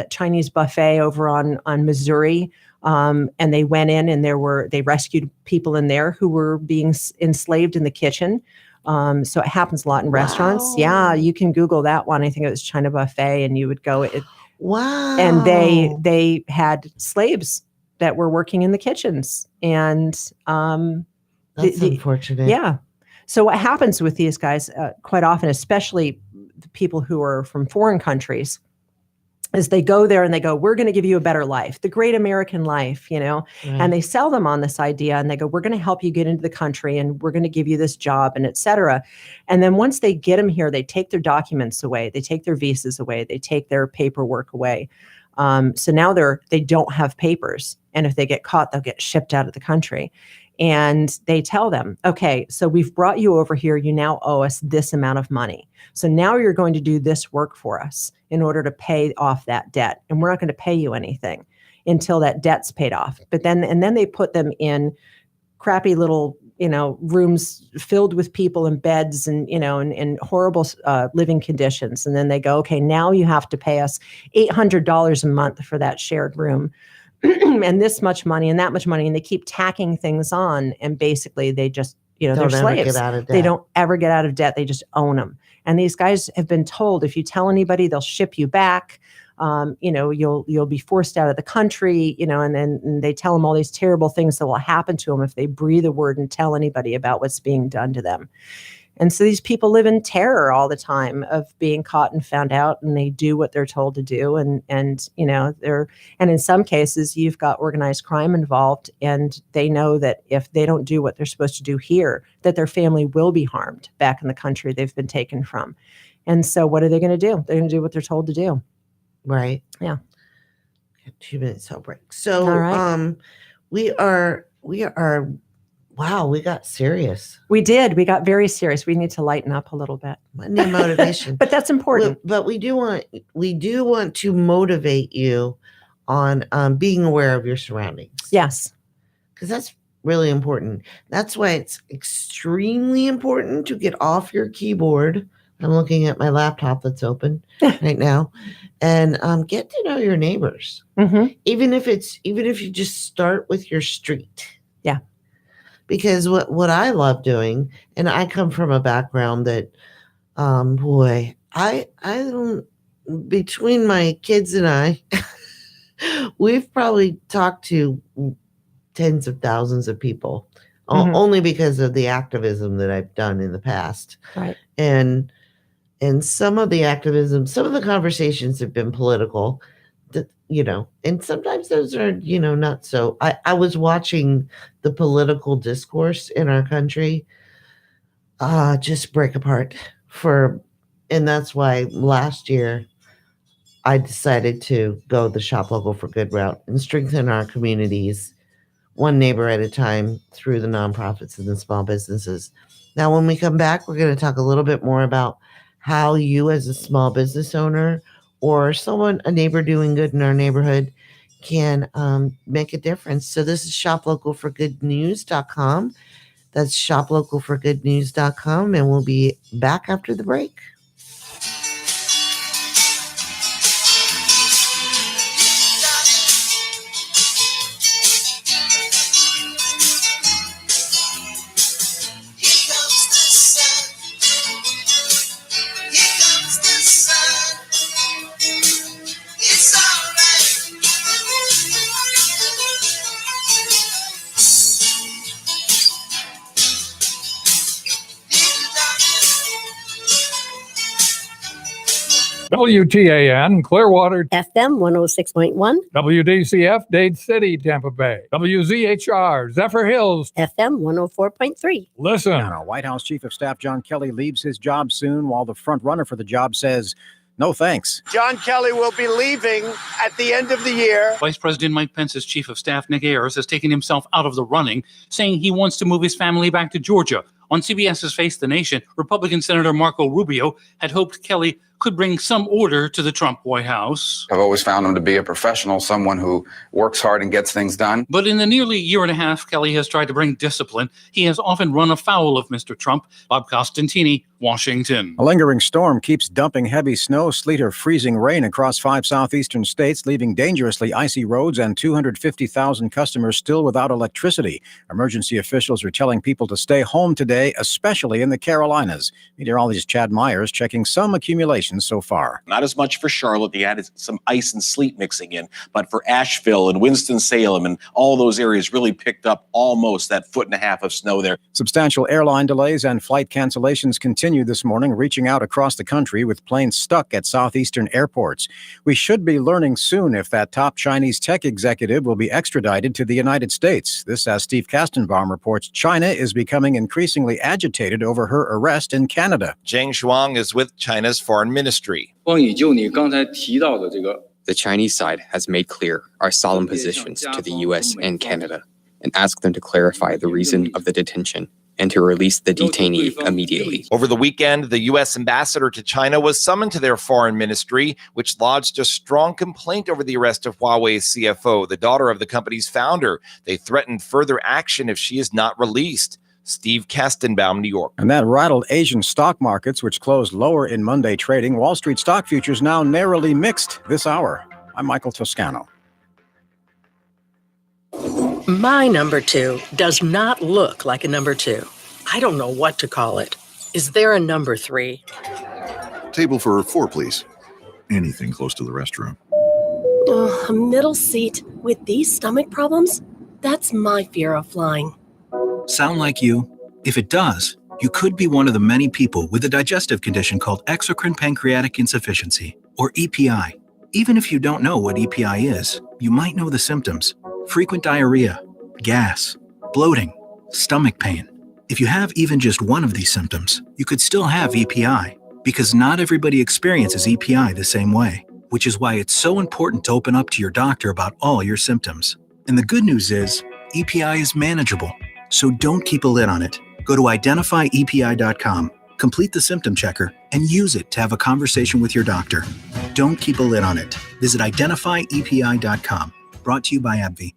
Chinese buffet over on Missouri, and they went in and they rescued people in there who were being enslaved in the kitchen. So it happens a lot in restaurants. Wow. Yeah, you can Google that one. I think it was China buffet, and you would go. Wow. And they had slaves that were working in the kitchens, and That's unfortunate. Yeah. So what happens with these guys quite often, especially the people who are from foreign countries, is they go there and they go, we're going to give you a better life, the great American life, Right. and they sell them on this idea and they go, we're going to help you get into the country and we're going to give you this job and et cetera. And then once they get them here, they take their documents away, they take their visas away, they take their paperwork away. So now they don't have papers. And if they get caught, they'll get shipped out of the country. And they tell them, okay, so we've brought you over here. You now owe us this amount of money. So now you're going to do this work for us in order to pay off that debt. And we're not going to pay you anything until that debt's paid off. But then they put them in crappy little, rooms filled with people and beds and, in horrible living conditions. And then they go, okay, now you have to pay us $800 a month for that shared room. And this much money and that much money, and they keep tacking things on, and basically they just, they're slaves. They don't ever get out of debt. They just own them. And these guys have been told, if you tell anybody, they'll ship you back. You'll be forced out of the country, and then they tell them all these terrible things that will happen to them if they breathe a word and tell anybody about what's being done to them. And so these people live in terror all the time of being caught and found out, and they do what they're told to do. And in some cases you've got organized crime involved, and they know that if they don't do what they're supposed to do here, that their family will be harmed back in the country they've been taken from. And so what are they going to do? They're going to do what they're told to do. Right. Yeah. 2 minutes till break. So, all right. we are, wow, we got serious. We did. We got very serious. We need to lighten up a little bit. New motivation. But that's important. But we do want to motivate you on being aware of your surroundings. Yes. Because that's really important. That's why it's extremely important to get off your keyboard. I'm looking at my laptop that's open right now, and get to know your neighbors. Mm-hmm. Even if you just start with your street. Yeah. Because what I love doing, and I come from a background that, I don't, between my kids and I, we've probably talked to tens of thousands of people, only because of the activism that I've done in the past. Right. And some of the activism, some of the conversations have been political, and sometimes those are, not so. I was watching the political discourse in our country just break apart and that's why last year I decided to go the Shop Local for Good route and strengthen our communities one neighbor at a time through the nonprofits and the small businesses. Now, when we come back, we're going to talk a little bit more about how you as a small business owner or a neighbor doing good in our neighborhood can make a difference. So this is shoplocalforgoodnews.com. That's shoplocalforgoodnews.com, and we'll be back after the break. WTAN, Clearwater, FM 106.1, WDCF, Dade City, Tampa Bay, WZHR, Zephyr Hills, FM 104.3. Listen. Now, White House Chief of Staff John Kelly leaves his job soon, while the front runner for the job says, no thanks. John Kelly will be leaving at the end of the year. Vice President Mike Pence's Chief of Staff, Nick Ayers, has taken himself out of the running, saying he wants to move his family back to Georgia. On CBS's Face the Nation, Republican Senator Marco Rubio had hoped Kelly could bring some order to the Trump White House. I've always found him to be a professional, someone who works hard and gets things done. But in the nearly year and a half Kelly has tried to bring discipline, he has often run afoul of Mr. Trump. Bob Costantini, Washington. A lingering storm keeps dumping heavy snow, sleet, or freezing rain across 5 southeastern states, leaving dangerously icy roads and 250,000 customers still without electricity. Emergency officials are telling people to stay home today, especially in the Carolinas. Meteorologist Chad Myers checking some accumulation cancellations so far. Not as much for Charlotte. They added some ice and sleet mixing in, but for Asheville and Winston-Salem and all those areas really picked up almost that 1.5 feet of snow there. Substantial airline delays and flight cancellations continue this morning, reaching out across the country with planes stuck at southeastern airports. We should be learning soon if that top Chinese tech executive will be extradited to the United States. This, as Steve Kastenbaum reports, China is becoming increasingly agitated over her arrest in Canada. Zhang Shuang is with China's foreign ministry. The Chinese side has made clear our solemn positions to the U.S. and Canada and asked them to clarify the reason of the detention and to release the detainee immediately. Over the weekend, the U.S. ambassador to China was summoned to their foreign ministry, which lodged a strong complaint over the arrest of Huawei's CFO, the daughter of the company's founder. They threatened further action if she is not released. Steve Kastenbaum, New York. And that rattled Asian stock markets, which closed lower in Monday trading. Wall Street stock futures now narrowly mixed this hour. I'm Michael Toscano. My number 2 does not look like a number 2. I don't know what to call it. Is there a number 3? Table for 4, please. Anything close to the restroom. A middle seat with these stomach problems? That's my fear of flying. Sound like you? If it does, you could be one of the many people with a digestive condition called exocrine pancreatic insufficiency, or EPI. Even if you don't know what EPI is, you might know the symptoms: frequent diarrhea, gas, bloating, stomach pain. If you have even just one of these symptoms, you could still have EPI, because not everybody experiences EPI the same way, which is why it's so important to open up to your doctor about all your symptoms. And the good news is, EPI is manageable. So don't keep a lid on it. Go to identifyepi.com, complete the symptom checker, and use it to have a conversation with your doctor. Don't keep a lid on it. Visit identifyepi.com. Brought to you by AbbVie.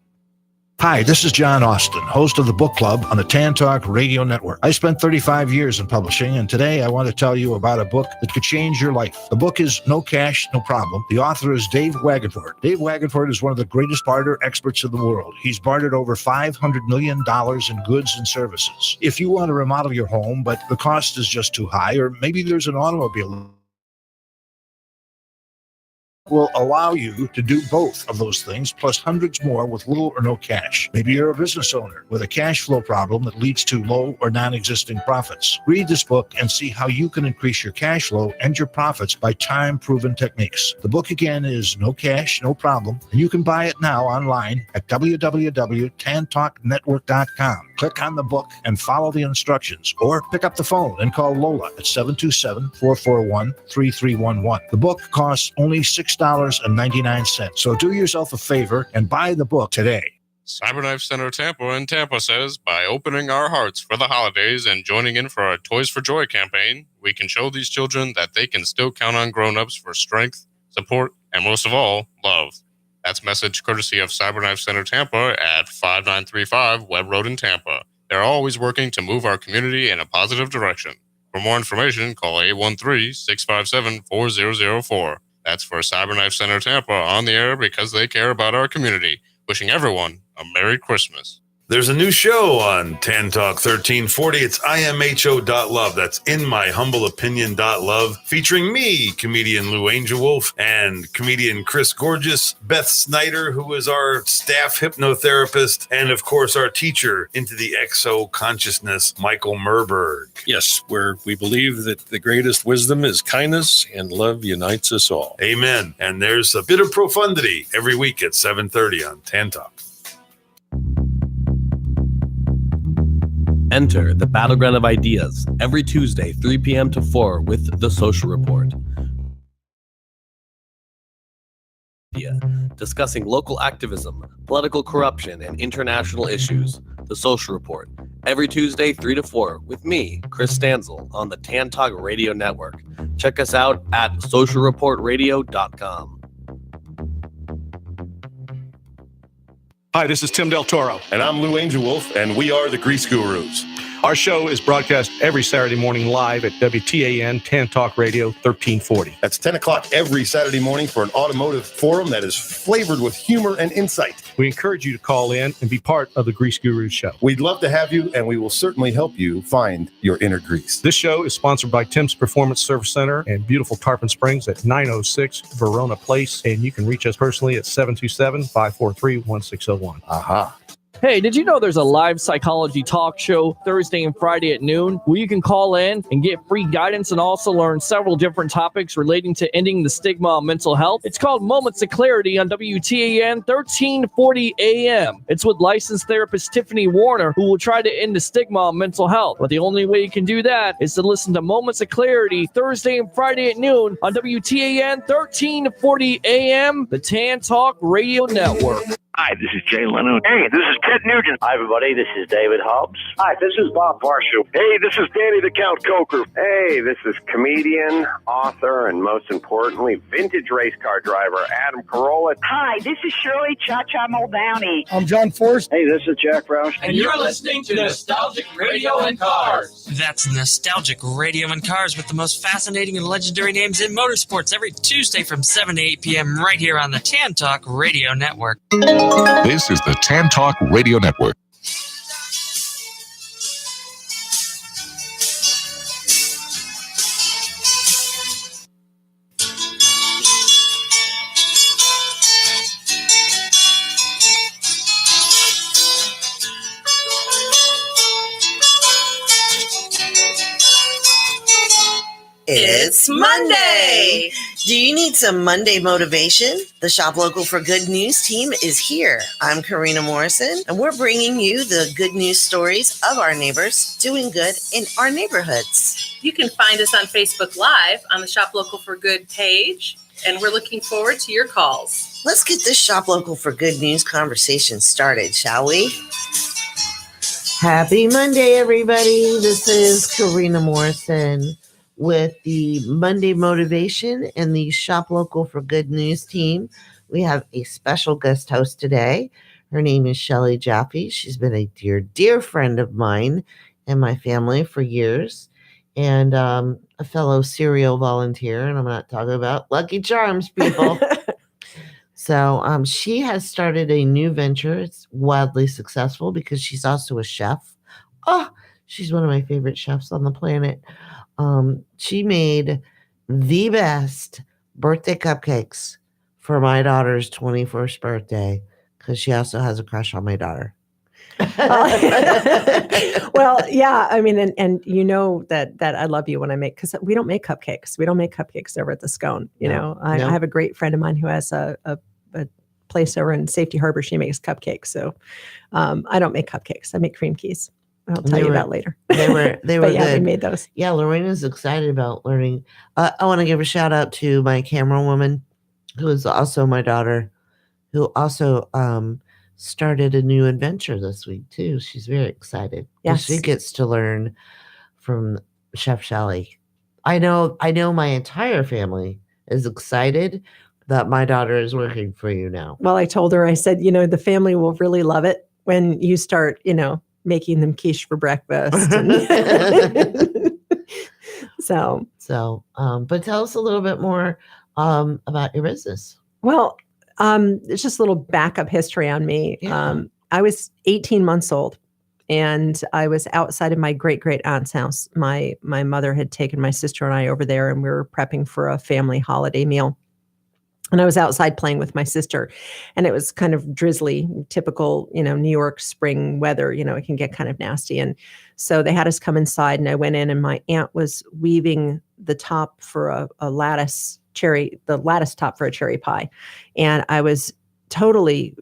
Hi, this is John Austin, host of the Book Club on the Tan Talk Radio Network. I spent 35 years in publishing, and today I want to tell you about a book that could change your life. The book is No Cash, No Problem. The author is Dave Wagenford. Dave Wagenford is one of the greatest barter experts in the world. He's bartered over $500 million in goods and services. If you want to remodel your home, but the cost is just too high, or maybe there's an automobile will allow you to do both of those things, plus hundreds more with little or no cash. Maybe you're a business owner with a cash flow problem that leads to low or non-existing profits. Read this book and see how you can increase your cash flow and your profits by time-proven techniques. The book again is No Cash, No Problem, and you can buy it now online at www.tantalknetwork.com. Click on the book and follow the instructions, or pick up the phone and call Lola at 727-441-3311. The book costs only $6.99. So do yourself a favor and buy the book today. Cyberknife Center Tampa in Tampa says, by opening our hearts for the holidays and joining in for our Toys for Joy campaign, we can show these children that they can still count on grown-ups for strength, support, and most of all, love. That's message courtesy of Cyberknife Center Tampa at 5935 Webb Road in Tampa. They're always working to move our community in a positive direction. For more information, call 813-657-4004. That's for Cyberknife Center Tampa on the air because they care about our community. Wishing everyone a Merry Christmas. There's a new show on Tan Talk 1340. It's IMHO.love. That's in my humble opinion.love, featuring me, comedian Lou Angel Wolf, and comedian Chris Gorgeous, Beth Snyder, who is our staff hypnotherapist, and of course our teacher into the exo consciousness, Michael Merberg. Yes, where we believe that the greatest wisdom is kindness and love unites us all. Amen. And there's a bit of profundity every week at 7:30 on Tan Talk. Enter the battleground of ideas every Tuesday, 3 p.m. to 4 with The Social Report. Discussing local activism, political corruption, and international issues. The Social Report, every Tuesday, 3 to 4 with me, Chris Stanzel, on the Tan Talk Radio Network. Check us out at socialreportradio.com. Hi, this is Tim Del Toro. And I'm Lou Angel Wolf, and we are the Grease Gurus. Our show is broadcast every Saturday morning live at WTAN Tan Talk Radio 1340. That's 10 o'clock every Saturday morning for an automotive forum that is flavored with humor and insight. We encourage you to call in and be part of the Grease Gurus show. We'd love to have you, and we will certainly help you find your inner grease. This show is sponsored by Tim's Performance Service Center and beautiful Tarpon Springs at 906 Verona Place. And you can reach us personally at 727-543-1601. Aha. Hey, did you know there's a live psychology talk show Thursday and Friday at noon where you can call in and get free guidance and also learn several different topics relating to ending the stigma of mental health? It's called Moments of Clarity on WTAN 1340 AM. It's with licensed therapist Tiffany Warner, who will try to end the stigma of mental health. But the only way you can do that is to listen to Moments of Clarity Thursday and Friday at noon on WTAN 1340 AM, the Tan Talk Radio Network. Hi, this is Jay Leno. Hey, this is Ted Nugent. Hi, everybody. This is David Hobbs. Hi, this is Bob Varsho. Hey, this is Danny the Count Coker. Hey, this is comedian, author, and most importantly, vintage race car driver Adam Carolla. Hi, this is Shirley Cha-Cha Muldowney. I'm John Forrest. Hey, this is Jack Roush. And you're listening to Nostalgic Radio and Cars. That's Nostalgic Radio and Cars with the most fascinating and legendary names in motorsports every Tuesday from 7 to 8 p.m. right here on the Tan Talk Radio Network. This is the Tan Talk Radio Network. It's Monday! Do you need some Monday motivation? The Shop Local for Good News team is here. I'm Karena Morrison, and we're bringing you the good news stories of our neighbors doing good in our neighborhoods. You can find us on Facebook Live on the Shop Local for Good page, and we're looking forward to your calls. Let's get this Shop Local for Good News conversation started, shall we? Happy Monday, everybody. This is Karena Morrison with the Monday Motivation and the Shop Local for Good News team. We have a special guest host today. Her name is Shelly Jaffe. She's been a dear, dear friend of mine and my family for years, and a fellow serial volunteer. And I'm not talking about Lucky Charms, people. So she has started a new venture. It's wildly successful because she's also a chef. Oh, she's one of my favorite chefs on the planet. She made the best birthday cupcakes for my daughter's 21st birthday because she also has a crush on my daughter. Well, yeah, I mean, and you know that I love you when I make, because we don't make cupcakes. We don't make cupcakes over at the Scone. You know, I have a great friend of mine who has a place over in Safety Harbor. She makes cupcakes. So I don't make cupcakes. I make cream keys. I'll tell you about later. They were but yeah, good. we made those. Yeah, Lorena's excited about learning. I want to give a shout out to my camera woman, who is also my daughter, who also started a new adventure this week too. She's very excited. Yes, she gets to learn from Chef Shelly. I know my entire family is excited that my daughter is working for you now. Well, I told her, I said, the family will really love it when you start, making them quiche for breakfast. So, but tell us a little bit more about your business. Well, it's just a little backup history on me. Yeah. I was 18 months old, and I was outside of my great aunt's house. My mother had taken my sister and I over there, and we were prepping for a family holiday meal. And I was outside playing with my sister, and it was kind of drizzly, typical, New York spring weather. It can get kind of nasty. And so they had us come inside, and I went in, and my aunt was weaving the top for the lattice top for a cherry pie. And I was totally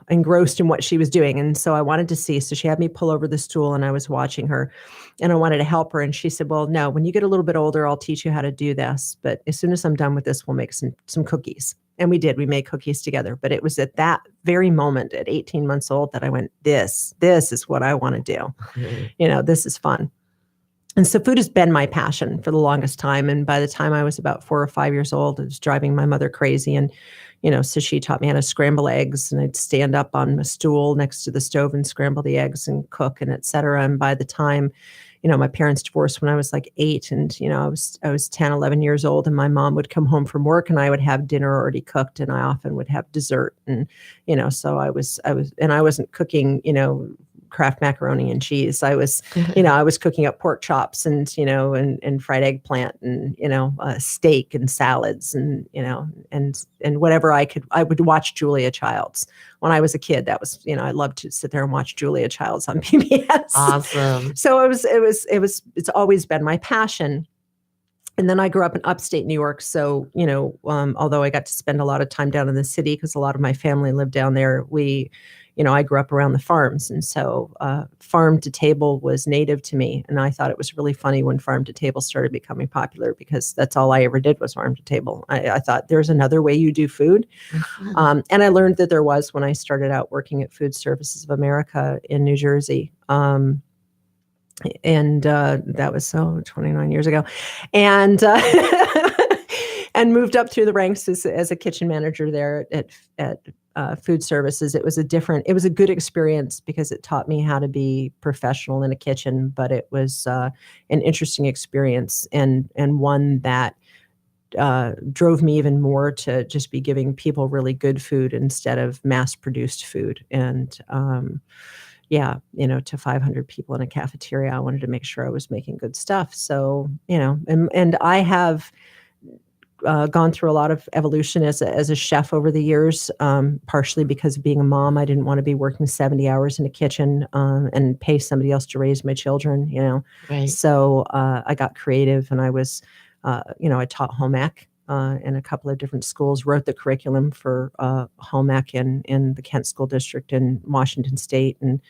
engrossed in what she was doing. And so I wanted to see. So she had me pull over the stool, and I was watching her, and I wanted to help her. And she said, well, no, when you get a little bit older, I'll teach you how to do this. But as soon as I'm done with this, we'll make some cookies. And we did. We made cookies together. But it was at that very moment at 18 months old that I went, this is what I want to do. Mm-hmm. This is fun. And so food has been my passion for the longest time. And by the time I was about 4 or 5 years old, it was driving my mother crazy. And, so she taught me how to scramble eggs, and I'd stand up on a stool next to the stove and scramble the eggs and cook and et cetera. And by the time, my parents divorced when I was like 8, and, I was 10, 11 years old, and my mom would come home from work and I would have dinner already cooked, and I often would have dessert. And, so I wasn't cooking, Kraft macaroni and cheese. I was, I was cooking up pork chops and, and fried eggplant and, steak and salads and, and whatever I would watch Julia Childs. When I was a kid, that was, I loved to sit there and watch Julia Childs on PBS. Awesome. So it's always been my passion. And then I grew up in upstate New York. So, although I got to spend a lot of time down in the city because a lot of my family lived down there, I grew up around the farms. And so farm to table was native to me. And I thought it was really funny when farm to table started becoming popular, because that's all I ever did was farm to table. I thought there's another way you do food. And I learned that there was when I started out working at Food Services of America in New Jersey. And that was 29 years ago. And and moved up through the ranks as a kitchen manager there at Food Services. It was a good experience because it taught me how to be professional in a kitchen, but it was an interesting experience and one that drove me even more to just be giving people really good food instead of mass-produced food. And to 500 people in a cafeteria, I wanted to make sure I was making good stuff. So, and I have gone through a lot of evolution as a chef over the years, partially because of being a mom. I didn't want to be working 70 hours in a kitchen and pay somebody else to raise my children, Right. So I got creative, and I was, I taught home ec in a couple of different schools, wrote the curriculum for home ec in the Kent School District in Washington State, and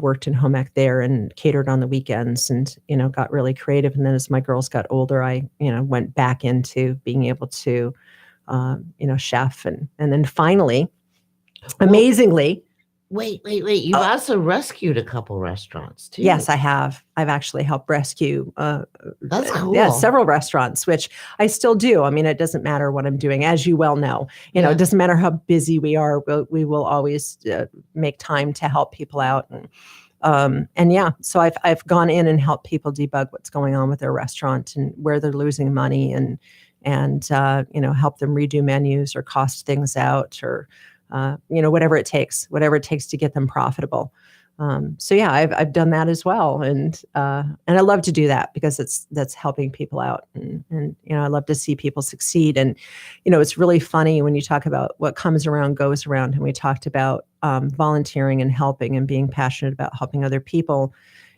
worked in home ec there and catered on the weekends and, got really creative. And then as my girls got older, I, went back into being able to, chef. And then finally, amazingly. Wait. You've also rescued a couple restaurants too. Yes, I have. I've actually helped rescue That's cool. several restaurants, which I still do. I mean, it doesn't matter what I'm doing, as you well know. It doesn't matter how busy we are. We will always make time to help people out. So I've gone in and helped people debug what's going on with their restaurant and where they're losing money, and help them redo menus or cost things out, or whatever it takes to get them profitable. I've done that as well. And I love to do that because that's helping people out. And I love to see people succeed. And, it's really funny when you talk about what comes around goes around. And we talked about volunteering and helping and being passionate about helping other people.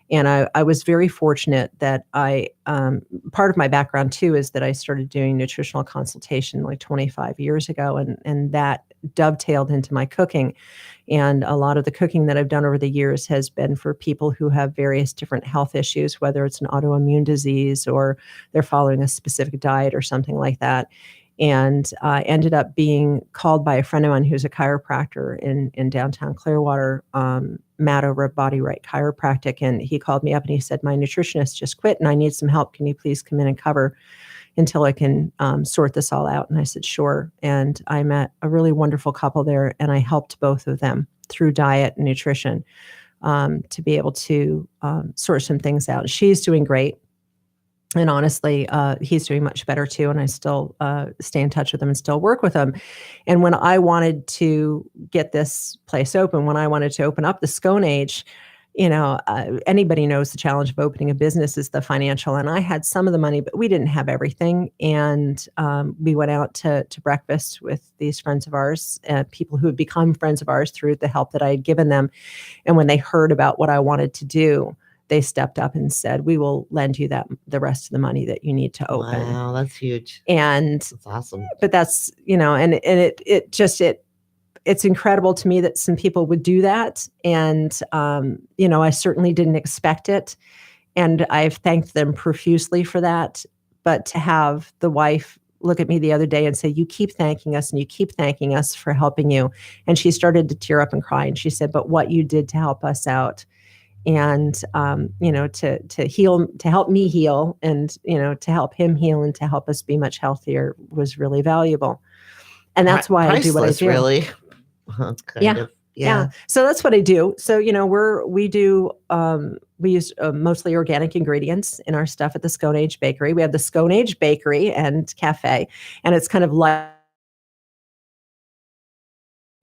And I was very fortunate that part of my background too is that I started doing nutritional consultation like 25 years ago, and that dovetailed into my cooking. And a lot of the cooking that I've done over the years has been for people who have various different health issues, whether it's an autoimmune disease or they're following a specific diet or something like that. And I ended up being called by a friend of mine who's a chiropractor in downtown Clearwater, Matt over at Body Right Chiropractic. And he called me up and he said, my nutritionist just quit and I need some help. Can you please come in and cover until I can sort this all out? And I said, sure. And I met a really wonderful couple there, and I helped both of them through diet and nutrition to be able to sort some things out. She's doing great. And honestly, he's doing much better too. And I still stay in touch with him and still work with him. And when I wanted to get this place open, when I wanted to open up the Scone Age, anybody knows the challenge of opening a business is the financial. And I had some of the money, but we didn't have everything. And we went out to breakfast with these friends of ours, people who had become friends of ours through the help that I had given them. And when they heard about what I wanted to do, they stepped up and said, we will lend you the rest of the money that you need to open. Wow, that's huge. And that's awesome. But that's, it's incredible to me that some people would do that. And, I certainly didn't expect it. And I've thanked them profusely for that. But to have the wife look at me the other day and say, you keep thanking us and you keep thanking us for helping you. And she started to tear up and cry. And she said, but what you did to help us out and to heal, to help me heal, and to help him heal, and to help us be much healthier was really valuable. And that's why I do what I do. Really. Yeah. So that's what I do. So, we use mostly organic ingredients in our stuff at the Scone Age Bakery. We have the Scone Age Bakery and Cafe, and it's kind of like,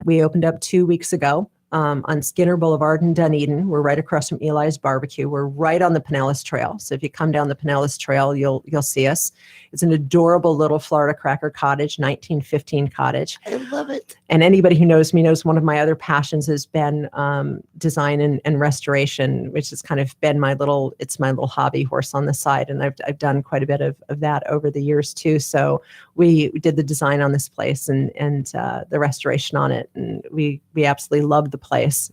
we opened up 2 weeks ago on Skinner Boulevard in Dunedin. We're right across from Eli's Barbecue. We're right on the Pinellas Trail. So if you come down the Pinellas Trail, you'll see us. It's an adorable little Florida Cracker cottage, 1915 cottage. I love it. And anybody who knows me knows one of my other passions has been design and restoration, which has kind of been my little hobby horse on the side. And I've done quite a bit of that over the years too. So we did the design on this place and the restoration on it. And we absolutely love the place.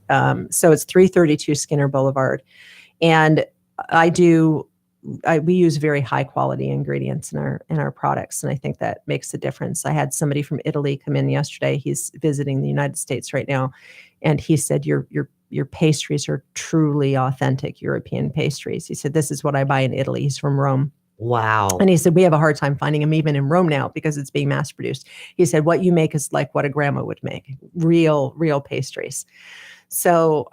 So it's 332 Skinner Boulevard. And we use very high quality ingredients in our products. And I think that makes a difference. I had somebody from Italy come in yesterday. He's visiting the United States right now. And he said, your pastries are truly authentic European pastries. He said, this is what I buy in Italy. He's from Rome. Wow. And he said, we have a hard time finding them even in Rome now because it's being mass produced. He said, what you make is like what a grandma would make, real pastries. So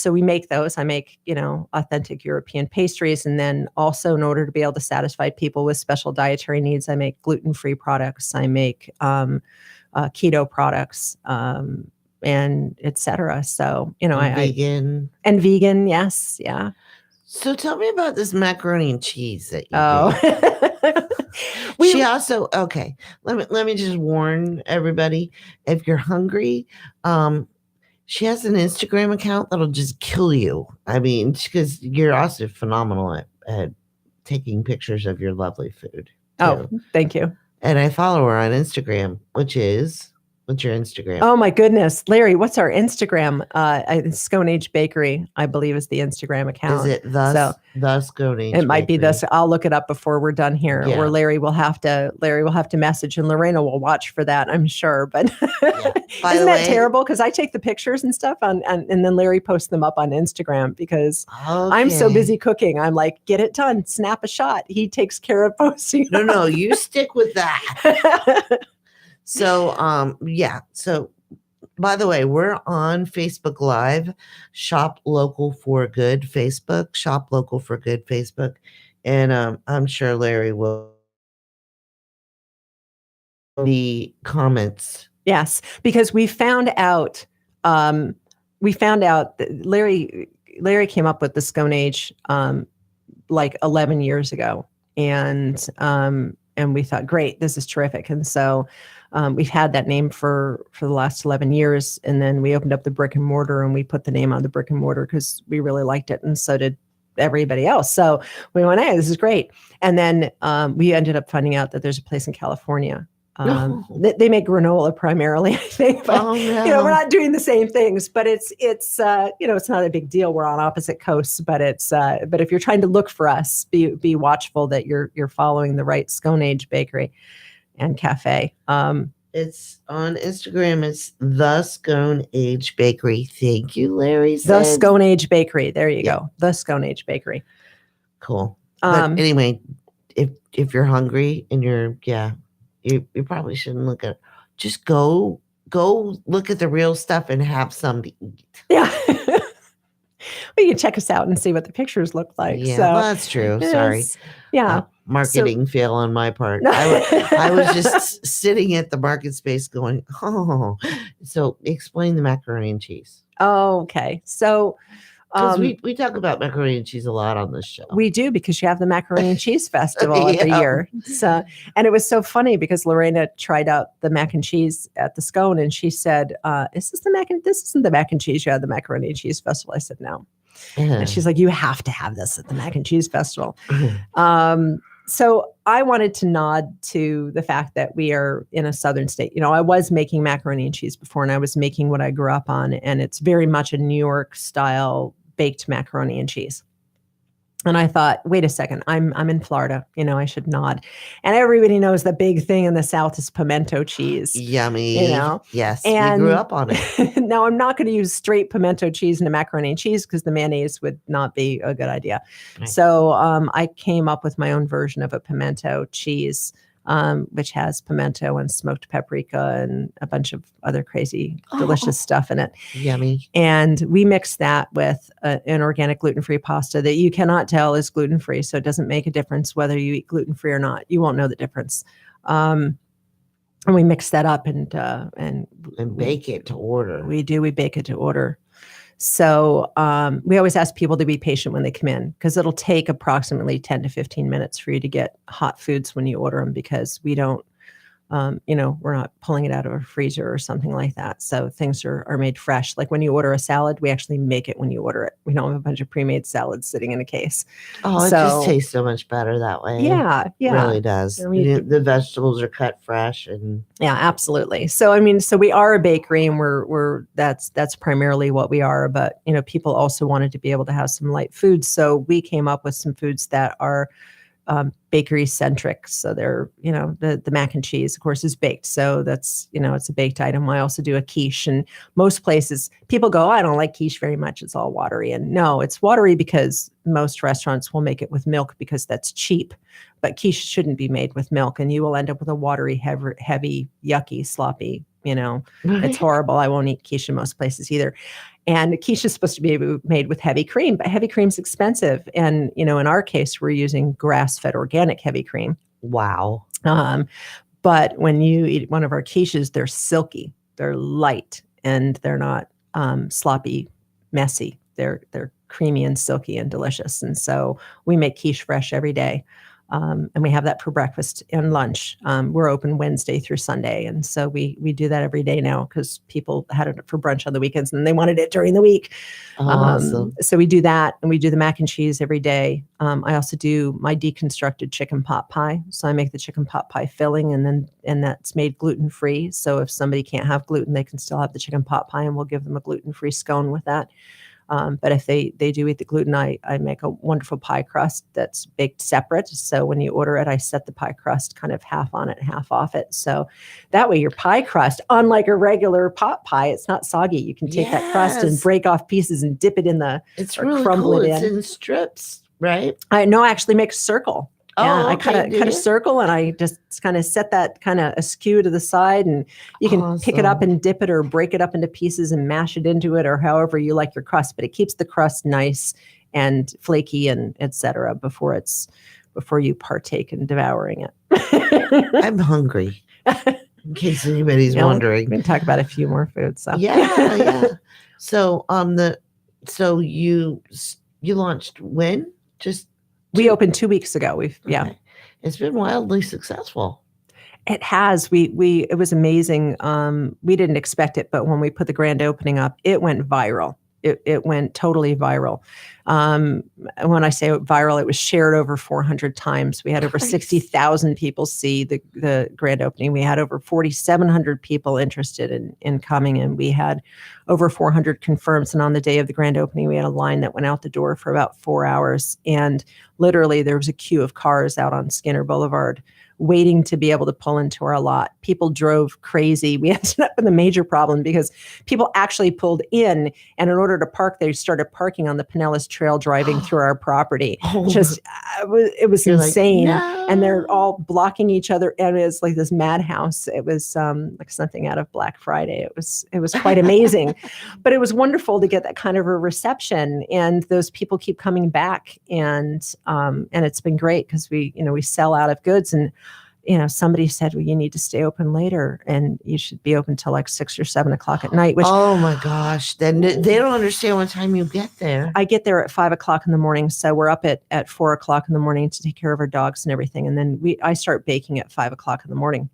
we make those. I make, authentic European pastries. And then also in order to be able to satisfy people with special dietary needs, I make gluten-free products. I make keto products, and et cetera. So, vegan. And vegan. Yes. Yeah. So tell me about this macaroni and cheese that you do. She also, okay, let me just warn everybody, if you're hungry, she has an Instagram account that'll just kill you. I mean, because you're also phenomenal at taking pictures of your lovely food. Oh, thank you. And I follow her on Instagram, what's your Instagram? Oh my goodness. Larry, what's our Instagram? Scone Age Bakery, I believe, is the Instagram account. Is it the Scone Age It might be Bakery? this. I'll look it up before we're done here. Yeah. Or Larry will have to message, and Lorena will watch for that, I'm sure. But isn't that terrible? Because I take the pictures and stuff and then Larry posts them up on Instagram because I'm so busy cooking. I'm like, get it done, snap a shot. He takes care of posting. No, you stick with that. So, So, by the way, we're on Facebook Live, Shop Local for Good Facebook, Shop Local for Good Facebook. And I'm sure Larry will the comments. Yes, because we found out that Larry came up with the Scone Age like 11 years ago. And we thought, great, this is terrific. And so we've had that name for the last 11 years. And then we opened up the brick and mortar and we put the name on the brick and mortar because we really liked it. And so did everybody else. So we went, hey, this is great. And then we ended up finding out that there's a place in California. They make granola primarily, I think. But, we're not doing the same things, but it's not a big deal. We're on opposite coasts, but but if you're trying to look for us, be watchful that you're following the right Scone Age Bakery and Cafe. It's on Instagram. It's the Scone Age Bakery. Thank you, Larry. The Scone Age Bakery. There you go. The Scone Age Bakery. Cool. But anyway, if you're hungry and you probably shouldn't look at. Just go look at the real stuff and have some to eat. Yeah. Well, you can check us out and see what the pictures look like. Yeah, so, well, that's true. Sorry. Yeah. Marketing fail on my part. I was just sitting at the MarketSpace going, oh. So explain the macaroni and cheese. Oh, okay. So we talk about macaroni and cheese a lot on this show. We do, because you have the Macaroni and Cheese Festival every year. So, and it was so funny because Lorena tried out the mac and cheese at the Scone and she said, this isn't the mac and cheese you had at the Macaroni and Cheese Festival. I said, no. And she's like, you have to have this at the Mac and Cheese Festival. So I wanted to nod to the fact that we are in a southern state. I was making macaroni and cheese before, and I was making what I grew up on, and it's very much a New York style baked macaroni and cheese. And I thought, wait a second, I'm in Florida. I should nod. And everybody knows the big thing in the South is pimento cheese. Yummy. Yes, and we grew up on it. Now I'm not going to use straight pimento cheese in a macaroni and cheese because the mayonnaise would not be a good idea. Right. So I came up with my own version of a pimento cheese, which has pimento and smoked paprika and a bunch of other crazy, delicious stuff in it. Yummy. And we mix that with an organic gluten-free pasta that you cannot tell is gluten-free. So it doesn't make a difference whether you eat gluten-free or not. You won't know the difference. And we mix that up and bake it to order. We do. We bake it to order. So we always ask people to be patient when they come in because it'll take approximately 10 to 15 minutes for you to get hot foods when you order them because we don't, we're not pulling it out of a freezer or something like that. So things are made fresh. Like when you order a salad, we actually make it when you order it. We don't have a bunch of pre-made salads sitting in a case. Oh, it just tastes so much better that way. Yeah. It really does. The vegetables are cut fresh and yeah, absolutely. So so we are a bakery and that's primarily what we are, but people also wanted to be able to have some light foods. So we came up with some foods that are bakery centric. So they're, the mac and cheese, of course, is baked. So that's, it's a baked item. I also do a quiche. And most places people go, I don't like quiche very much. It's all watery. And no, it's watery because most restaurants will make it with milk because that's cheap. But quiche shouldn't be made with milk. And you will end up with a watery, heavy, yucky, sloppy, it's horrible. I won't eat quiche in most places either. And quiche is supposed to be made with heavy cream, but heavy cream is expensive. And, in our case, we're using grass-fed organic heavy cream. Wow. But when you eat one of our quiches, they're silky, they're light, and they're not sloppy, messy. They're creamy and silky and delicious. And so we make quiche fresh every day. And we have that for breakfast and lunch. We're open Wednesday through Sunday. And so we do that every day now because people had it for brunch on the weekends and they wanted it during the week. Awesome. So we do that and we do the mac and cheese every day. I also do my deconstructed chicken pot pie. So I make the chicken pot pie filling and that's made gluten-free. So if somebody can't have gluten, they can still have the chicken pot pie and we'll give them a gluten-free scone with that. But if they do eat the gluten, I make a wonderful pie crust that's baked separate. So when you order it, I set the pie crust kind of half on it, half off it. So that way your pie crust, unlike a regular pot pie, it's not soggy. You can take that crust and break off pieces and dip it in It's really cool. It's in strips, right? I actually make a circle. Yeah, okay, I cut a circle and I just kind of set that kind of askew to the side and you can pick it up and dip it or break it up into pieces and mash it into it or however you like your crust, but it keeps the crust nice and flaky and etc. before you partake in devouring it. I'm hungry. In case anybody's wondering. We can talk about a few more foods. So. Yeah. So so you launched when? We opened 2 weeks ago. It's been wildly successful. It has. It was amazing. We didn't expect it, but when we put the grand opening up, it went viral. It went totally viral. When I say viral, it was shared over 400 times. We had over 60,000 people see the grand opening. We had over 4,700 people interested in coming, and we had over 400 confirms. And on the day of the grand opening, we had a line that went out the door for about 4 hours. And literally, there was a queue of cars out on Skinner Boulevard waiting to be able to pull into our lot. People drove crazy. We ended up with a major problem because people actually pulled in, and in order to park, they started parking on the Pinellas Trail driving through our property. It was insane. Like, no. And they're all blocking each other. And it was like this madhouse. It was like something out of Black Friday. It was quite amazing, but it was wonderful to get that kind of a reception. And those people keep coming back, and it's been great because we sell out of goods. And somebody said, well, you need to stay open later and you should be open till like 6 or 7 o'clock at night, which, oh my gosh, then they don't understand what time you get there. I get there at 5 o'clock in the morning. So we're up at 4 o'clock in the morning to take care of our dogs and everything. And then I start baking at 5 o'clock in the morning.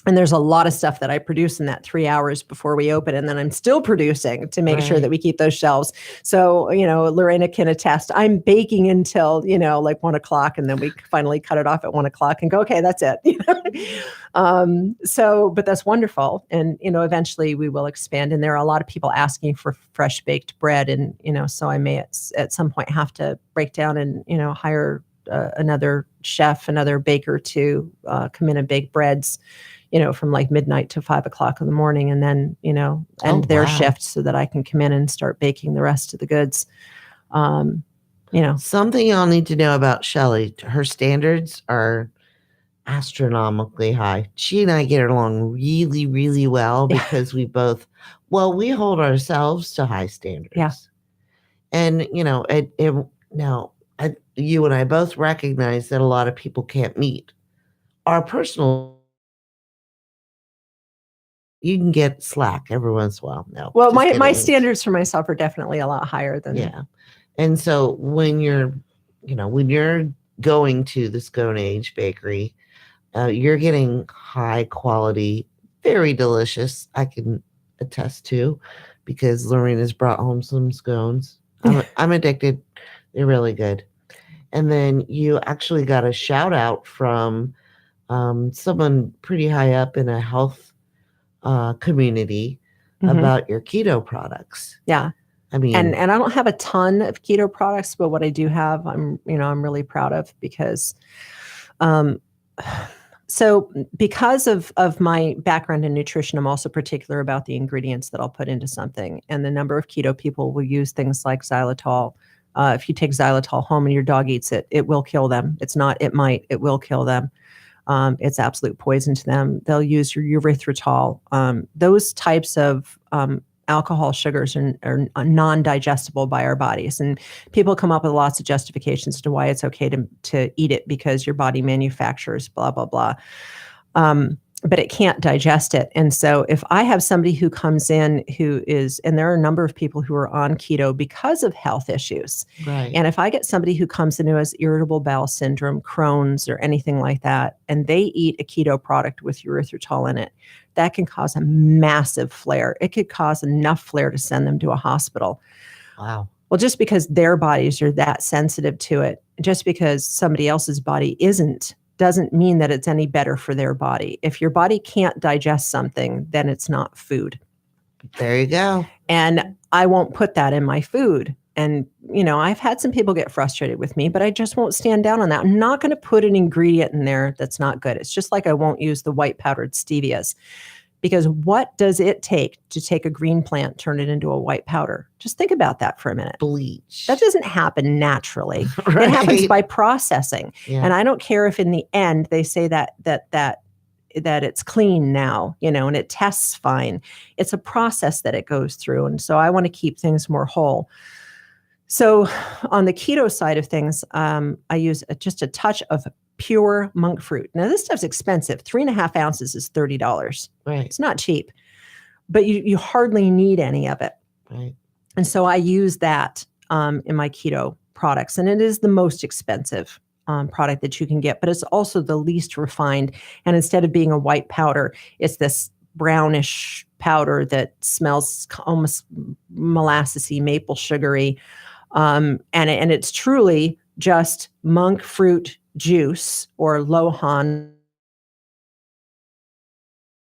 And there's a lot of stuff that I produce in that 3 hours before we open. And then I'm still producing to make sure that we keep those shelves. So, Lorena can attest, I'm baking until, like 1 o'clock. And then we finally cut it off at 1 o'clock and go, okay, that's it. But that's wonderful. And, eventually we will expand. And there are a lot of people asking for fresh baked bread. And, so I may at some point have to break down and, hire another chef, another baker to come in and bake breads, from like midnight to 5 o'clock in the morning, and then, end their shift so that I can come in and start baking the rest of the goods. Something y'all need to know about Shelly, her standards are astronomically high. She and I get along really, really well because we hold ourselves to high standards. Yeah. And, you and I both recognize that a lot of people can't meet our personal. You can get slack every once in a while. No. Well, my standards for myself are definitely a lot higher than yeah. And so when you're going to the Scone Age Bakery, you're getting high quality, very delicious. I can attest to, because Lorena's brought home some scones. I'm addicted. They're really good. And then you actually got a shout out from someone pretty high up in a health community about your keto products. Yeah. I mean, and I don't have a ton of keto products, but what I do have, I'm really proud of, because, so because of my background in nutrition, I'm also particular about the ingredients that I'll put into something. And the number of keto people will use things like xylitol. If you take xylitol home and your dog eats it, it will kill them. It will kill them. It's absolute poison to them. They'll use your erythritol. Those types of alcohol sugars are non-digestible by our bodies. And people come up with lots of justifications as to why it's okay to eat it, because your body manufactures blah, blah, blah. But it can't digest it. And so if I have somebody who comes in and there are a number of people who are on keto because of health issues. Right. And if I get somebody who comes in who has irritable bowel syndrome, Crohn's, or anything like that, and they eat a keto product with erythritol in it, that can cause a massive flare. It could cause enough flare to send them to a hospital. Wow. Well, just because their bodies are that sensitive to it, just because somebody else's body isn't, doesn't mean that it's any better for their body. If your body can't digest something, then it's not food. There you go. And I won't put that in my food. And, I've had some people get frustrated with me, but I just won't stand down on that. I'm not going to put an ingredient in there that's not good. It's just like I won't use the white powdered stevias, because what does it take to take a green plant, turn it into a white powder? Just think about that for a minute. Bleach. That doesn't happen naturally. Right. It happens by processing. Yeah. And I don't care if in the end they say that it's clean now, and it tests fine. It's a process that it goes through. And so I want to keep things more whole. So on the keto side of things, I use just a touch of pure monk fruit. Now, this stuff's expensive. 3.5 ounces is $30. Right. It's not cheap, but you hardly need any of it. Right. And so I use that in my keto products. And it is the most expensive product that you can get, but it's also the least refined. And instead of being a white powder, it's this brownish powder that smells almost molassesy, maple sugary. And it's truly just monk fruit juice, or Lohan.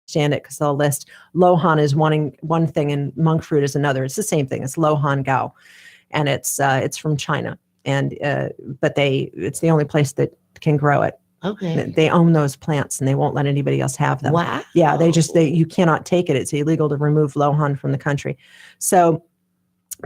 Understand it, because they'll list Lohan is one thing and monk fruit is another. It's the same thing. It's Lohan Gao, and it's from China, and but it's the only place that can grow it. Okay. They own those plants and they won't let anybody else have them. Wow. Yeah, you cannot take it. It's illegal to remove Lohan from the country. So,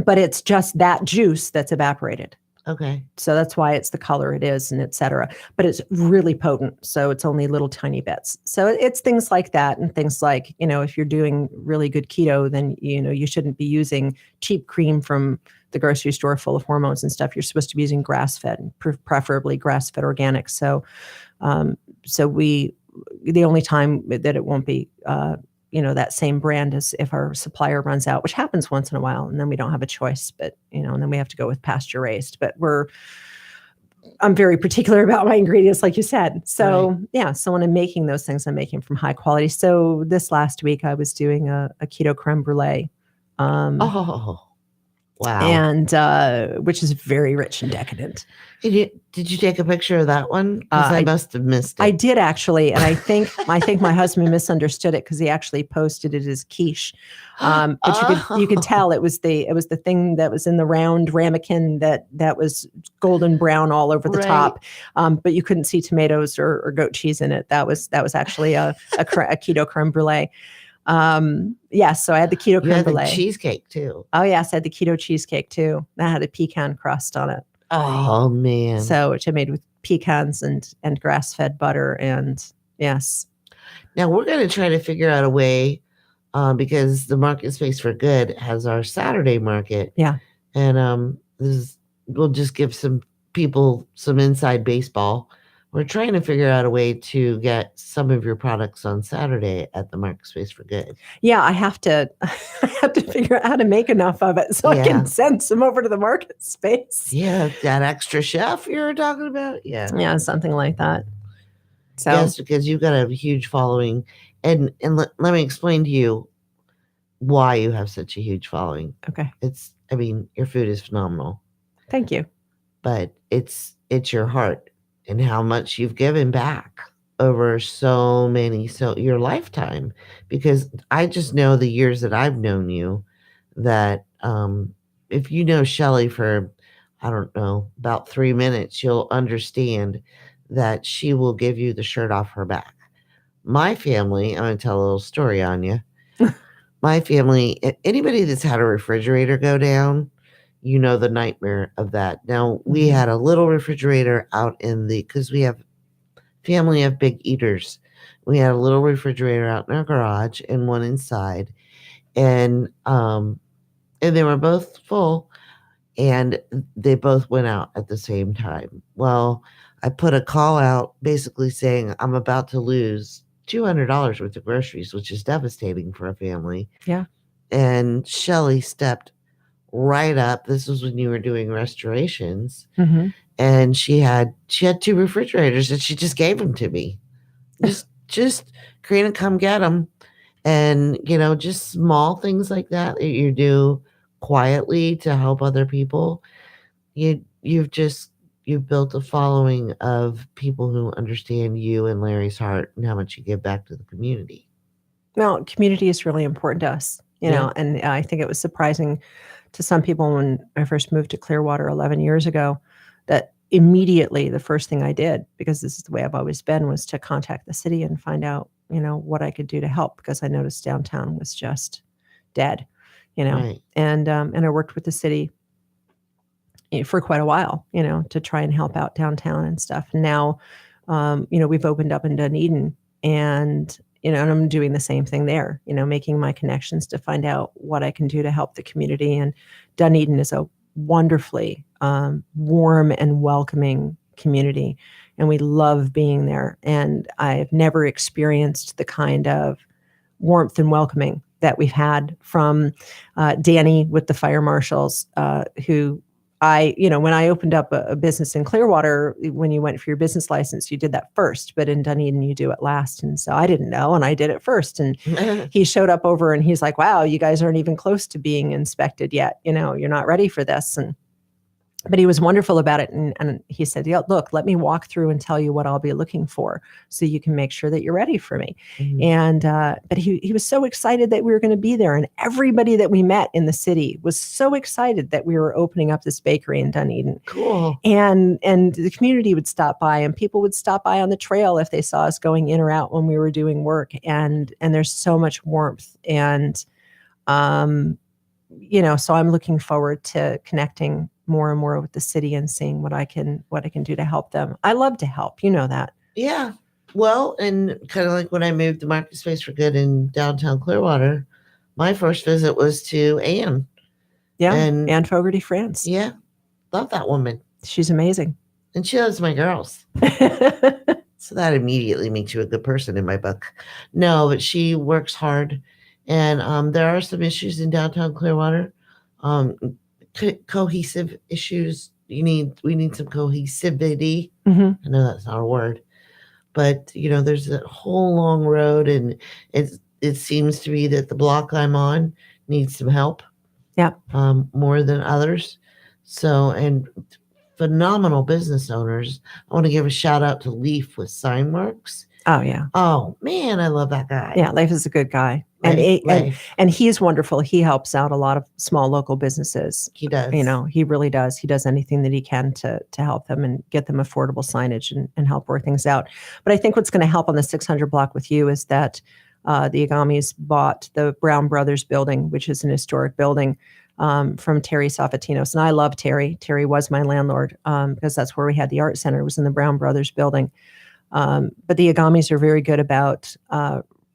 but it's just that juice that's evaporated. Okay. So that's why it's the color it is, and et cetera. But it's really potent. So it's only little tiny bits. So it's things like that, and things like, if you're doing really good keto, then, you shouldn't be using cheap cream from the grocery store full of hormones and stuff. You're supposed to be using grass-fed, preferably grass-fed organic. So, the only time that it won't be, that same brand is if our supplier runs out, which happens once in a while, and then we don't have a choice, but, and then we have to go with pasture raised. But I'm very particular about my ingredients, like you said. So so when I'm making those things, I'm making from high quality. So this last week I was doing a keto creme brulee. Wow. And which is very rich and decadent. Did you take a picture of that one? Because I must have missed it. I did actually, and I think my husband misunderstood it because he actually posted it as quiche. But you could tell it was the thing that was in the round ramekin that was golden brown all over the top. But you couldn't see tomatoes or goat cheese in it. That was actually a keto creme brulee. So I had the keto creme brulee. The cheesecake too. Oh yes, I had the keto cheesecake too. That had a pecan crust on it. Oh man. So which I made with pecans and grass-fed butter, and yes. Now we're going to try to figure out a way because the MarketSpace for Good has our Saturday market. Yeah. And we'll just give some people some inside baseball. We're trying to figure out a way to get some of your products on Saturday at the MarketSpace for Good. Yeah, I have to figure out how to make enough of it so I can send some over to the MarketSpace. Yeah, that extra chef you were talking about. Yeah. Yeah, something like that. So yes, because you've got a huge following. And let me explain to you why you have such a huge following. Okay. Your food is phenomenal. Thank you. But it's your heart and how much you've given back over your lifetime. Because I just know the years that I've known you that if you know Shelly for, I don't know, about 3 minutes, you'll understand that she will give you the shirt off her back. My family, I'm going to tell a little story on you. My family, anybody that's had a refrigerator go down, you know the nightmare of that. Now, we had a little refrigerator out because we have family of big eaters. We had a little refrigerator out in our garage and one inside. And they were both full, and they both went out at the same time. Well, I put a call out basically saying I'm about to lose $200 worth of groceries, which is devastating for a family. Yeah. And Shelly stepped right up. This was when you were doing restorations. Mm-hmm. And she had 2 refrigerators and she just gave them to me. Just Karena, come get them. And, just small things like that you do quietly to help other people. You've built a following of people who understand you and Larry's heart and how much you give back to the community. Well, community is really important to us, know, and I think it was surprising to some people when I first moved to Clearwater 11 years ago that immediately the first thing I did, because this is the way I've always been, was to contact the city and find out, what I could do to help, because I noticed downtown was just dead, Right. and I worked with the city for quite a while, to try and help out downtown and stuff. And now, we've opened up in Dunedin, and and I'm doing the same thing there, making my connections to find out what I can do to help the community. And Dunedin is a wonderfully warm and welcoming community, and we love being there. And I've never experienced the kind of warmth and welcoming that we've had from Danny with the fire marshals, who when I opened up a business in Clearwater, when you went for your business license, you did that first, but in Dunedin, you do it last. And so I didn't know, and I did it first. And he showed up over and he's like, wow, you guys aren't even close to being inspected yet. You're not ready for this. But he was wonderful about it. And he said, yeah, look, let me walk through and tell you what I'll be looking for so you can make sure that you're ready for me. Mm-hmm. And but he was so excited that we were going to be there. And everybody that we met in the city was so excited that we were opening up this bakery in Dunedin. Cool. And the community would stop by, and people would stop by on the trail if they saw us going in or out when we were doing work. And there's so much warmth. And, so I'm looking forward to connecting more and more with the city and seeing what I can do to help them. I love to help. You know that. Yeah. Well, and kind of like when I moved to MarketSpace for Good in downtown Clearwater, my first visit was to Anne. Yeah. And Anne Fogarty France. Yeah. Love that woman. She's amazing. And she loves my girls. So that immediately makes you a good person in my book. No, but she works hard. And there are some issues in downtown Clearwater. Cohesive issues we need some cohesivity. Mhm. I know that's not a word, but there's a whole long road, and it seems to be that the block I'm on needs some help. Yeah. More than others. So, and phenomenal business owners. I want to give a shout out to Leaf with Signworks. Oh yeah. Oh man, I love that guy. Yeah, Leif is a good guy. And and he's wonderful. He helps out a lot of small local businesses. He does. He really does. He does anything that he can to help them and get them affordable signage and help work things out. But I think what's going to help on the 600 block with you is that the Agamis bought the Brown Brothers building, which is an historic building, from Terry Safatinos. And I love Terry. Terry was my landlord because that's where we had the art center. It was in the Brown Brothers building. But the Agamis are very good about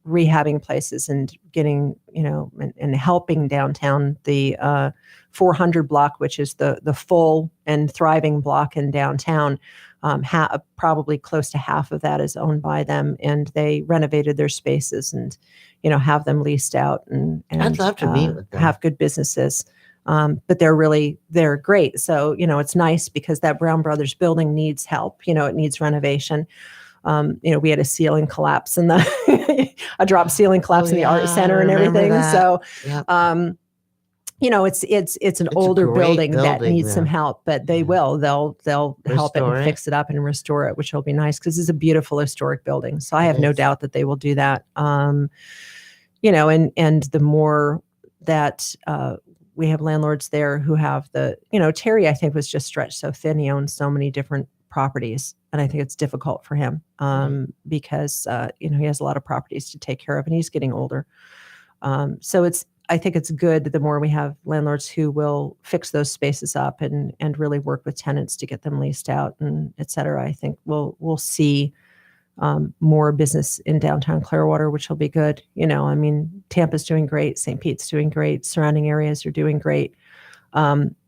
rehabbing places and getting, and helping downtown. The 400 block, which is the full and thriving block in downtown, probably close to half of that is owned by them, and they renovated their spaces and, have them leased out and I'd love to meet with them. Have good businesses. But they're great. So, it's nice because that Brown Brothers building needs help. It needs renovation. We had a ceiling collapse in a drop ceiling collapse in the art center and everything. That. So, Yep. it's an older building that needs some though. help, but they will. They'll help it Restore and it. fix it up and restore it, which will be nice because it's a beautiful historic building. So I have no doubt that they will do that. And the more that we have landlords there who have Terry, I think, was just stretched so thin. He owns so many different properties, and I think it's difficult for him because he has a lot of properties to take care of, and he's getting older. So I think it's good that the more we have landlords who will fix those spaces up and really work with tenants to get them leased out and et cetera, I think we'll see more business in downtown Clearwater, which will be good. Tampa's doing great. St. Pete's doing great. Surrounding areas are doing great.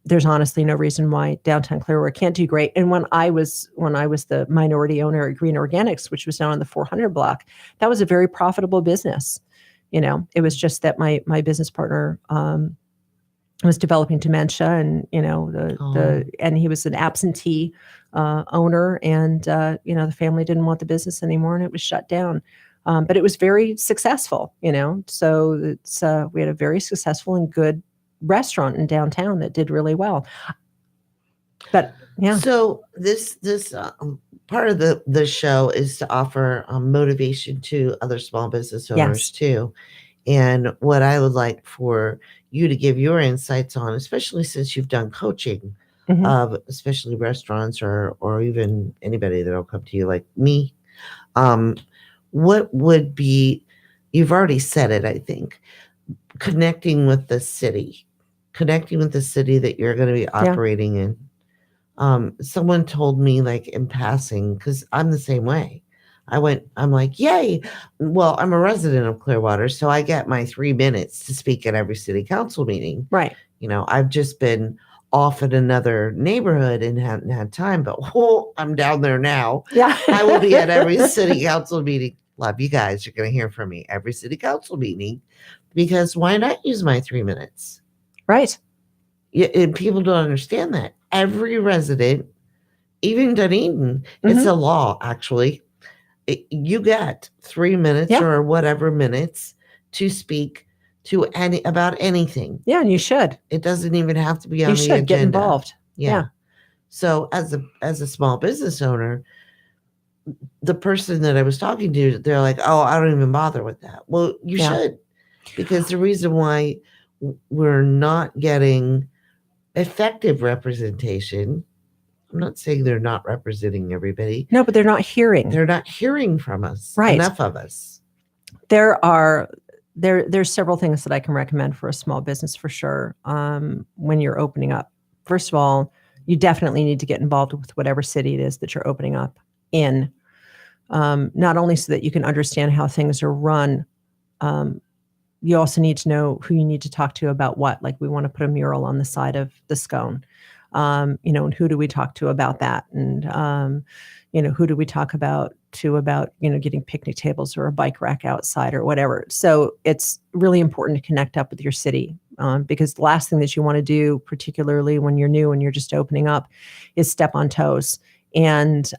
There's honestly no reason why downtown Clearwater can't do great. And when I was the minority owner at Green Organics, which was down on the 400 block, that was a very profitable business. It was just that my business partner was developing dementia, and and he was an absentee owner, and the family didn't want the business anymore, and it was shut down. But it was very successful. So we had a very successful and good restaurant in downtown that did really well. But yeah. So this part of the show is to offer motivation to other small business owners too. And what I would like for you to give your insights on, especially since you've done coaching of especially restaurants or even anybody that'll come to you like me, what would be, you've already said it, I think, connecting with the city that you're going to be operating in. Someone told me, like, in passing, because I'm the same way. I'm like, yay. Well, I'm a resident of Clearwater, so I get my 3 minutes to speak at every city council meeting. Right. I've just been off in another neighborhood and hadn't had time, but I'm down there now. Yeah. I will be at every city council meeting. Love you guys. You're going to hear from me every city council meeting, because why not use my 3 minutes? Right. And people don't understand that. Every resident, even Dunedin, it's a law, actually. You get 3 minutes or whatever minutes to speak to about anything. Yeah, and you should. It doesn't even have to be on the agenda. You should get involved. Yeah. So as a small business owner, the person that I was talking to, they're like, oh, I don't even bother with that. Well, you should, because the reason why we're not getting effective representation, I'm not saying they're not representing everybody. No, but they're not hearing. They're not hearing from us. Right. Enough of us. There's several things that I can recommend for a small business for sure. When you're opening up, first of all, you definitely need to get involved with whatever city it is that you're opening up in. Not only so that you can understand how things are run, you also need to know who you need to talk to about what. Like, we want to put a mural on the side of the scone. And who do we talk to about that? And, who do we talk about getting picnic tables or a bike rack outside or whatever. So it's really important to connect up with your city. because the last thing that you want to do, particularly when you're new and you're just opening up, is step on toes and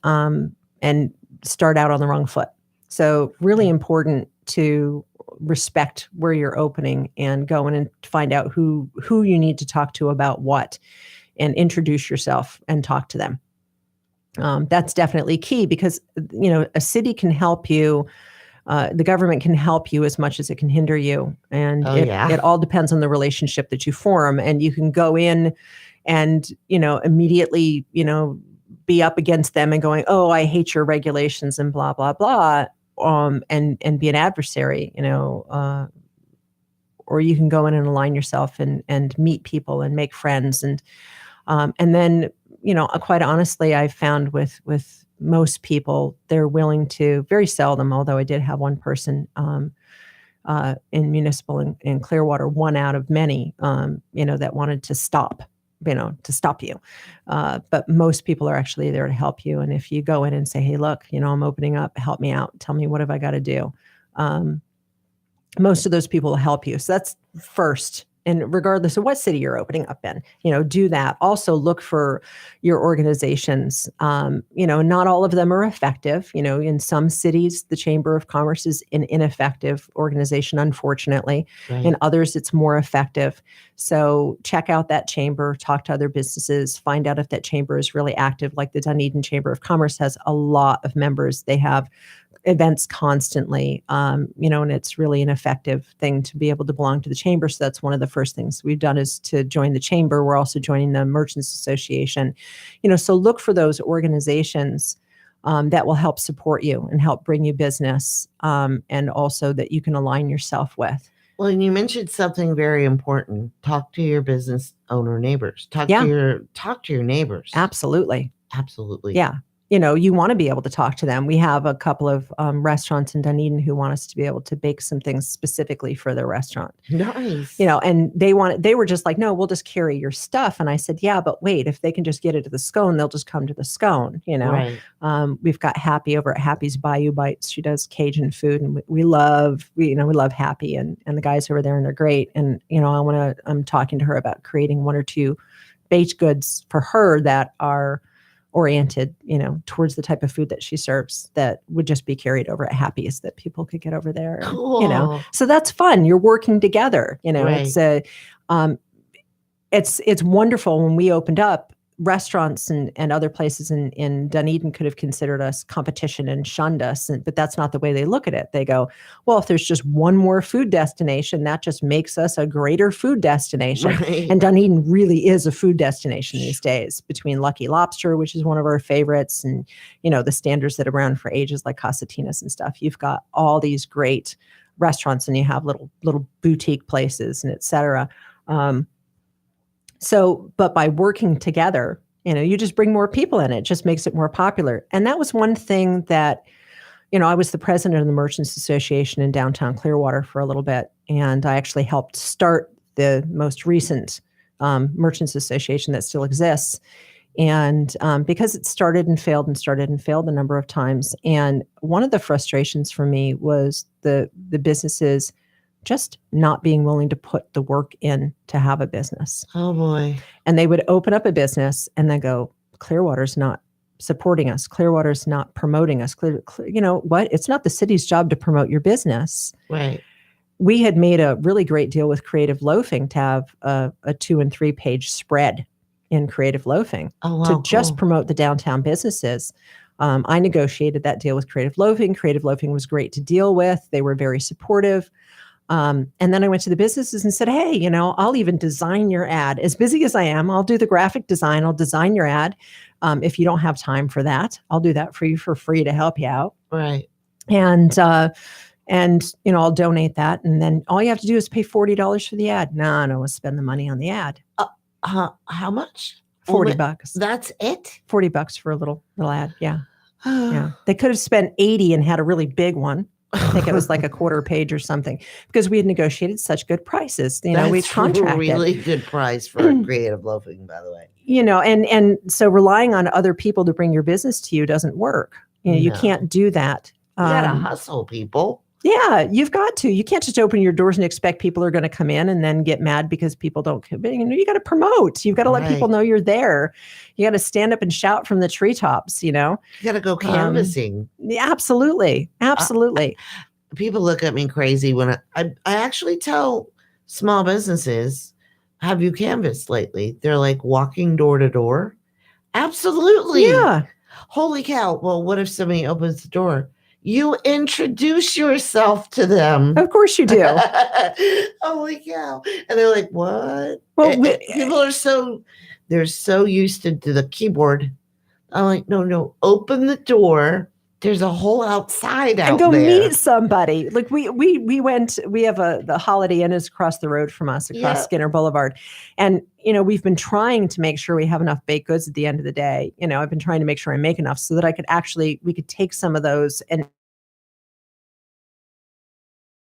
start out on the wrong foot. So really important to respect where you're opening and go in and find out who you need to talk to about what, and introduce yourself and talk to them. That's definitely key because, a city can help you. The government can help you as much as it can hinder you. And it all depends on the relationship that you form. And you can go in and, immediately, be up against them and going, oh, I hate your regulations and blah, blah, blah. And be an adversary, or you can go in and align yourself and meet people and make friends. And then, quite honestly, I've found with most people, they're willing to, very seldom, although I did have one person in municipal in Clearwater, one out of many, that wanted to stop you. But most people are actually there to help you. And if you go in and say, hey, look, I'm opening up, help me out. Tell me, what have I got to do? Most of those people will help you. So that's first. And regardless of what city you're opening up in, do that. Also look for your organizations. Not all of them are effective. In some cities, the Chamber of Commerce is an ineffective organization, unfortunately. Right. In others, it's more effective. So check out that chamber, talk to other businesses, find out if that chamber is really active. Like the Dunedin Chamber of Commerce has a lot of members. They have events constantly, and it's really an effective thing to be able to belong to the chamber. So that's one of the first things we've done is to join the chamber. We're also joining the Merchants Association, so look for those organizations that will help support you and help bring you business, and also that you can align yourself with. Well, and you mentioned something very important. Talk to your business owner neighbors. Talk to your neighbors. Absolutely. Absolutely. Yeah. You want to be able to talk to them. We have a couple of restaurants in Dunedin who want us to be able to bake some things specifically for their restaurant. Nice. And they were just like, no, we'll just carry your stuff. And I said, yeah, but wait, if they can just get it to the scone, they'll just come to the scone. Right. We've got Happy over at Happy's Bayou Bites. She does Cajun food, and we love Happy and the guys over there, and they're great. And I'm talking to her about creating one or two baked goods for her that are oriented, towards the type of food that she serves that would just be carried over at Happy's that people could get over there. Cool. So that's fun. You're working together, Right. It's wonderful. When we opened up, restaurants and other places in Dunedin could have considered us competition and shunned us, but that's not the way they look at it. They go, well, if there's just one more food destination, that just makes us a greater food destination. Right. And Dunedin really is a food destination these days, between Lucky Lobster, which is one of our favorites, and the standards that are around for ages like Casatinas and stuff. You've got all these great restaurants, and you have little boutique places and et cetera. But by working together, you just bring more people in. It just makes it more popular. And that was one thing that, I was the president of the Merchants Association in downtown Clearwater for a little bit. And I actually helped start the most recent Merchants Association that still exists. And because it started and failed a number of times. And one of the frustrations for me was the businesses just not being willing to put the work in to have a business. Oh boy. And they would open up a business and then go, Clearwater's not supporting us. Clearwater's not promoting us. What? It's not the city's job to promote your business. Right. We had made a really great deal with Creative Loafing to have a 2 and 3 page spread in Creative Loafing to just promote the downtown businesses. I negotiated that deal with Creative Loafing. Creative Loafing was great to deal with. They were very supportive. And then I went to the businesses and said, hey, I'll even design your ad. As busy as I am, I'll do the graphic design. I'll design your ad. If you don't have time for that, I'll do that for you for free to help you out. Right. And I'll donate that. And then all you have to do is pay $40 for the ad. No, we'll spend the money on the ad. How much? $40. That's it? $40 for a little ad. Yeah. Yeah. They could have spent $80 and had a really big one. I think it was like a quarter page or something, because we had negotiated such good prices. We contracted. A really good price for Creative Loafing, by the way. And so relying on other people to bring your business to you doesn't work. You can't do that. You gotta hustle, people. Yeah, you've got to. You can't just open your doors and expect people are going to come in and then get mad because people don't come in. You got to promote. You've got to let people know you're there. You got to stand up and shout from the treetops, You got to go canvassing. Yeah, absolutely. Absolutely. People look at me crazy when I actually tell small businesses, have you canvassed lately? They're like walking door to door. Absolutely. Yeah. Holy cow. Well, what if somebody opens the door? You introduce yourself to them. Of course you do. Holy cow. And they're like, what? Well, people are they're so used to the keyboard. I'm like, no, open the door. There's a whole outside out there. And go there. meet somebody. Like we have the Holiday Inn is across the road from us, across Skinner Boulevard. And, we've been trying to make sure we have enough baked goods at the end of the day. I've been trying to make sure I make enough so that we could take some of those and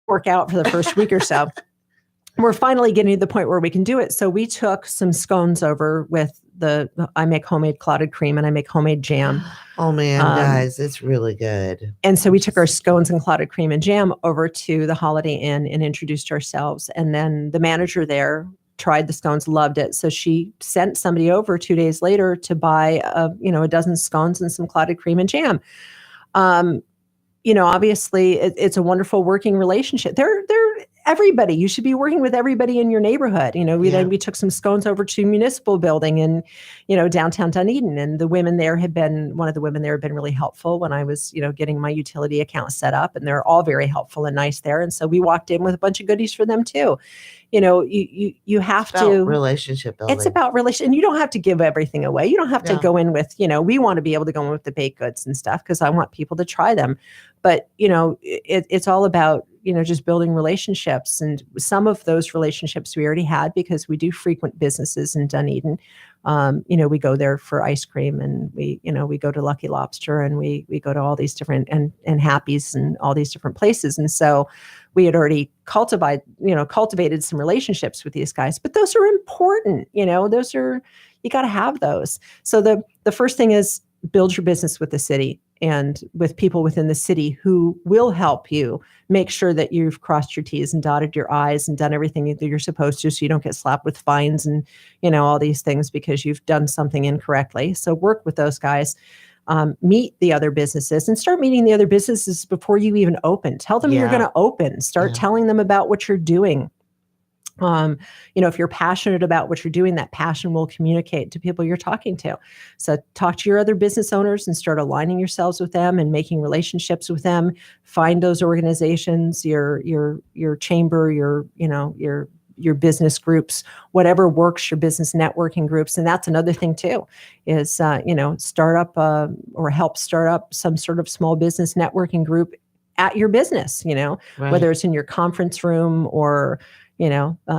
work out for the first week or so. We're finally getting to the point where we can do it. So we took some scones over with I make homemade clotted cream and I make homemade jam. Oh man, guys, it's really good. And so we took our scones and clotted cream and jam over to the Holiday Inn and introduced ourselves. And then the manager there tried the scones, loved it. So she sent somebody over 2 days later to buy a dozen scones and some clotted cream and jam. Obviously it's a wonderful working relationship. They're everybody. You should be working with everybody in your neighborhood. Then we took some scones over to Municipal Building in, downtown Dunedin. And one of the women there had been really helpful when I was, getting my utility account set up, and they're all very helpful and nice there. And so we walked in with a bunch of goodies for them too. You have to relationship building. It's about relation. And you don't have to give everything away. You don't have to go in with, we want to be able to go in with the baked goods and stuff because I want people to try them. But, it's all about, just building relationships. And some of those relationships we already had because we do frequent businesses in Dunedin. We go there for ice cream, and we go to Lucky Lobster, and we go to all these different and Happy's and all these different places. And so we had already cultivated some relationships with these guys, but those are important. You got to have those. So the first thing is build your business with the city and with people within the city who will help you make sure that you've crossed your T's and dotted your I's and done everything that you're supposed to, so you don't get slapped with fines and, all these things because you've done something incorrectly. So work with those guys, meet the other businesses, and start meeting the other businesses before you even open. Tell them you're going to open. Start telling them about what you're doing. If you're passionate about what you're doing, that passion will communicate to people you're talking to. So talk to your other business owners and start aligning yourselves with them and making relationships with them. Find those organizations, your chamber, your business groups, whatever works, your business networking groups. And that's another thing too, is, start up or help start up some sort of small business networking group at your business, whether it's in your conference room or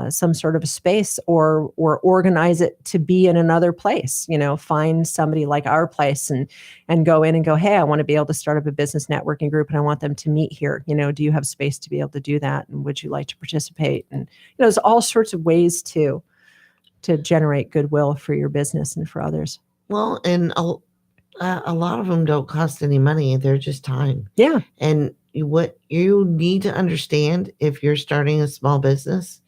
some sort of a space, or organize it to be in another place. Find somebody like our place and go in and go, hey, I want to be able to start up a business networking group and I want them to meet here. Do you have space to be able to do that? And would you like to participate? And there's all sorts of ways to generate goodwill for your business and for others. Well, and a lot of them don't cost any money. They're just time. Yeah. And what you need to understand if you're starting a small business,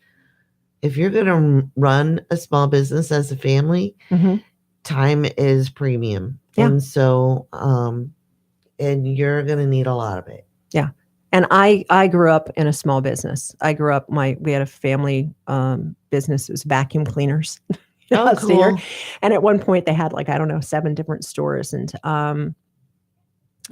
if you're going to run a small business as a family, time is premium. Yeah. And so, and you're going to need a lot of it. Yeah. And I grew up in a small business. We had a family business. It was vacuum cleaners. Oh, cool. And at one point they had 7 different stores.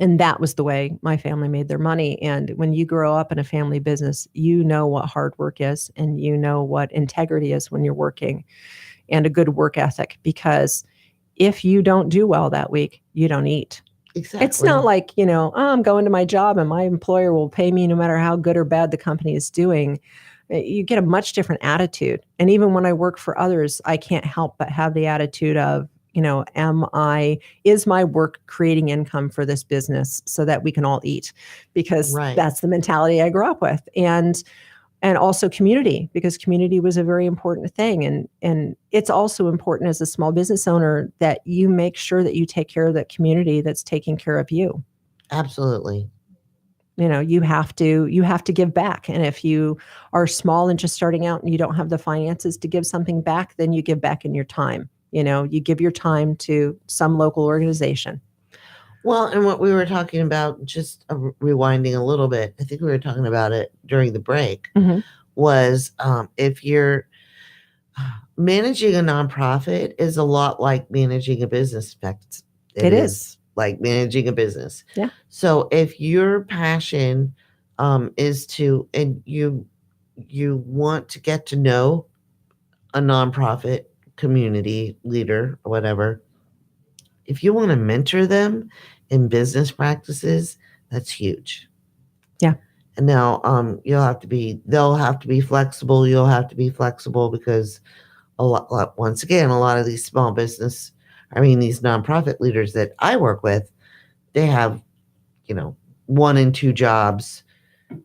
And that was the way my family made their money. And when you grow up in a family business, you know what hard work is, and you know what integrity is when you're working, and a good work ethic. Because if you don't do well that week, you don't eat. Exactly. It's not like, I'm going to my job and my employer will pay me no matter how good or bad the company is doing. You get a much different attitude. And even when I work for others, I can't help but have the attitude of, is my work creating income for this business so that we can all eat? Because that's the mentality I grew up with. And also community, because community was a very important thing. And it's also important as a small business owner that you make sure that you take care of that community that's taking care of you. Absolutely. you have to give back. And if you are small and just starting out and you don't have the finances to give something back, then you give back in your time. You give your time to some local organization. Well, and what we were talking about, just rewinding a little bit, I think we were talking about it during the break, was if you're managing a nonprofit is a lot like managing a business. In fact, it is like managing a business. Yeah. So if your passion is to, and you want to get to know a nonprofit community leader or whatever, if you want to mentor them in business practices, that's huge. Yeah. And now they'll have to be flexible. You'll have to be flexible because once again, a lot of these these nonprofit leaders that I work with, they have, 1 and 2 jobs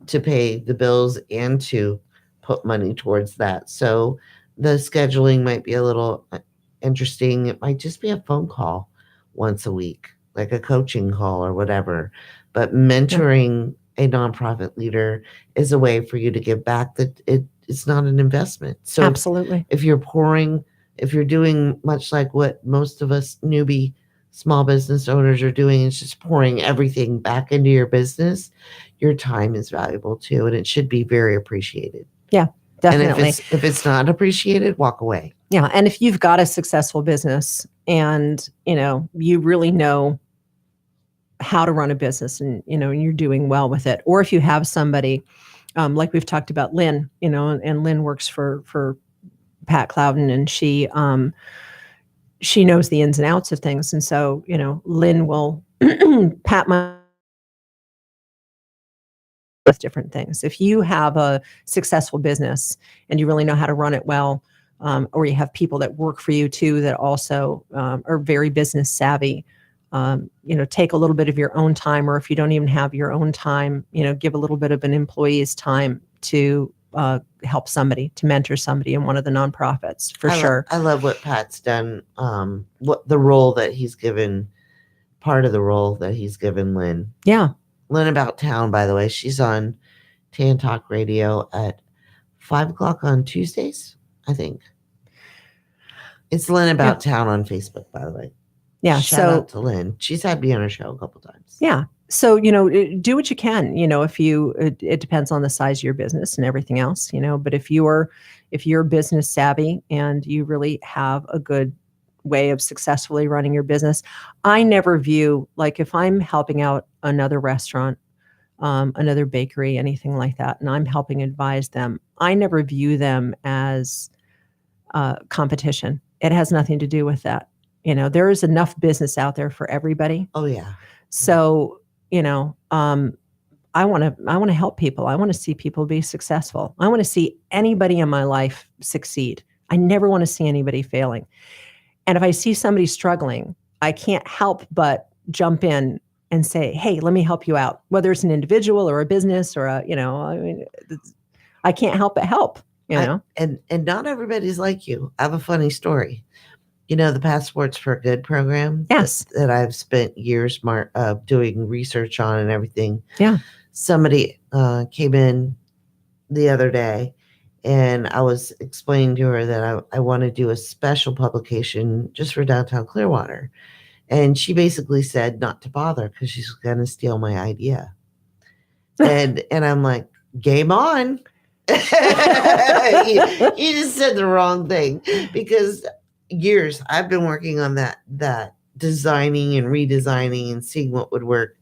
to pay the bills and to put money towards that. So the scheduling might be a little interesting. It might just be a phone call once a week, like a coaching call or whatever. But mentoring a nonprofit leader is a way for you to give back that it's not an investment. So absolutely. If you're doing much like what most of us newbie small business owners are doing, it's just pouring everything back into your business, your time is valuable too, and it should be very appreciated. Yeah, definitely. And if it's not appreciated, walk away. Yeah, and if you've got a successful business and, you really know how to run a business and, you're doing well with it, or if you have somebody like we've talked about Lynn, and Lynn works for Pat Clouden, and she knows the ins and outs of things. And so, Lynn will pat my with different things. If you have a successful business and you really know how to run it well, or you have people that work for you too that also are very business savvy, take a little bit of your own time, or if you don't even have your own time, give a little bit of an employee's time to help somebody, to mentor somebody in one of the nonprofits, for sure. I love what Pat's done, what the role that he's given, part of the role that he's given Lynn. Yeah. Lynn About Town, by the way, she's on Tan Talk Radio at 5:00 on Tuesdays, I think. It's Lynn About Town on Facebook, by the way. Yeah. Shout out to Lynn. She's had me on her show a couple times. Yeah. So, do what you can, if it depends on the size of your business and everything else, but if you're business savvy and you really have a good way of successfully running your business, I never view, like if I'm helping out another restaurant, another bakery, anything like that, and I'm helping advise them, I never view them as competition. It has nothing to do with that. There is enough business out there for everybody. Oh yeah. So, I want to help people. I want to see people be successful. I want to see anybody in my life succeed. I never want to see anybody failing. And if I see somebody struggling, I can't help but jump in and say, hey, let me help you out. Whether it's an individual or a business or I can't help but help, And not everybody's like you. I have a funny story. The Passports for Good program? Yes. That I've spent years doing research on and everything. Yeah. Somebody came in the other day, and I was explaining to her that I want to do a special publication just for downtown Clearwater. And she basically said not to bother because she's going to steal my idea. And I'm like, game on. You just said the wrong thing, because years I've been working on that designing and redesigning and seeing what would work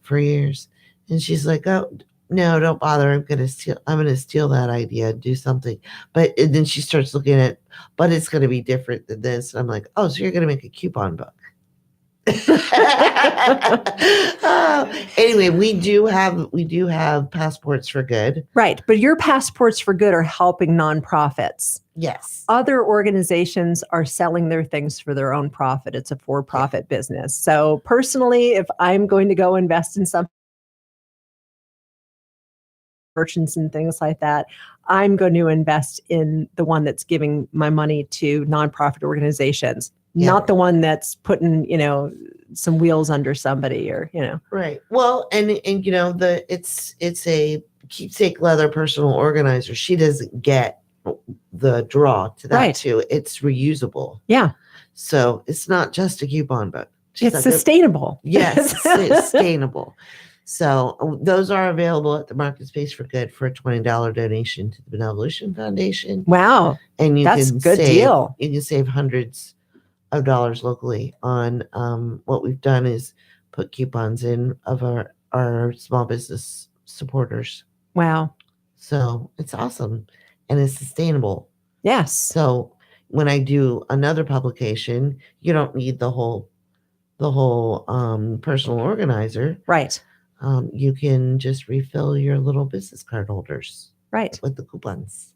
for years. And she's like, oh no, don't bother, I'm gonna steal that idea and do something. And then she starts looking at, but it's gonna be different than this. And I'm like, oh, so you're gonna make a coupon book. Anyway, we do have Passports for Good. Right. But your Passports for Good are helping nonprofits. Yes. Other organizations are selling their things for their own profit. It's a for-profit business. So personally, if I'm going to go invest in some merchants and things like that, I'm going to invest in the one that's giving my money to nonprofit organizations, not the one that's putting, some wheels under somebody, or Right. Well, and it's a keepsake leather personal organizer. She doesn't get the draw to that Right. too. It's reusable. Yeah. So it's not just a coupon book. It's sustainable. Yes, it's sustainable. So those are available at the MarketSpace for Good for a $20 donation to the Benevolution Foundation. Wow. And that's a good deal. You can save hundreds of dollars locally on what we've done is put coupons in of our small business supporters. Wow. So it's awesome and it's sustainable. Yes. So when I do another publication, you don't need the whole personal organizer. Right. You can just refill your little business card holders. Right. With the coupons.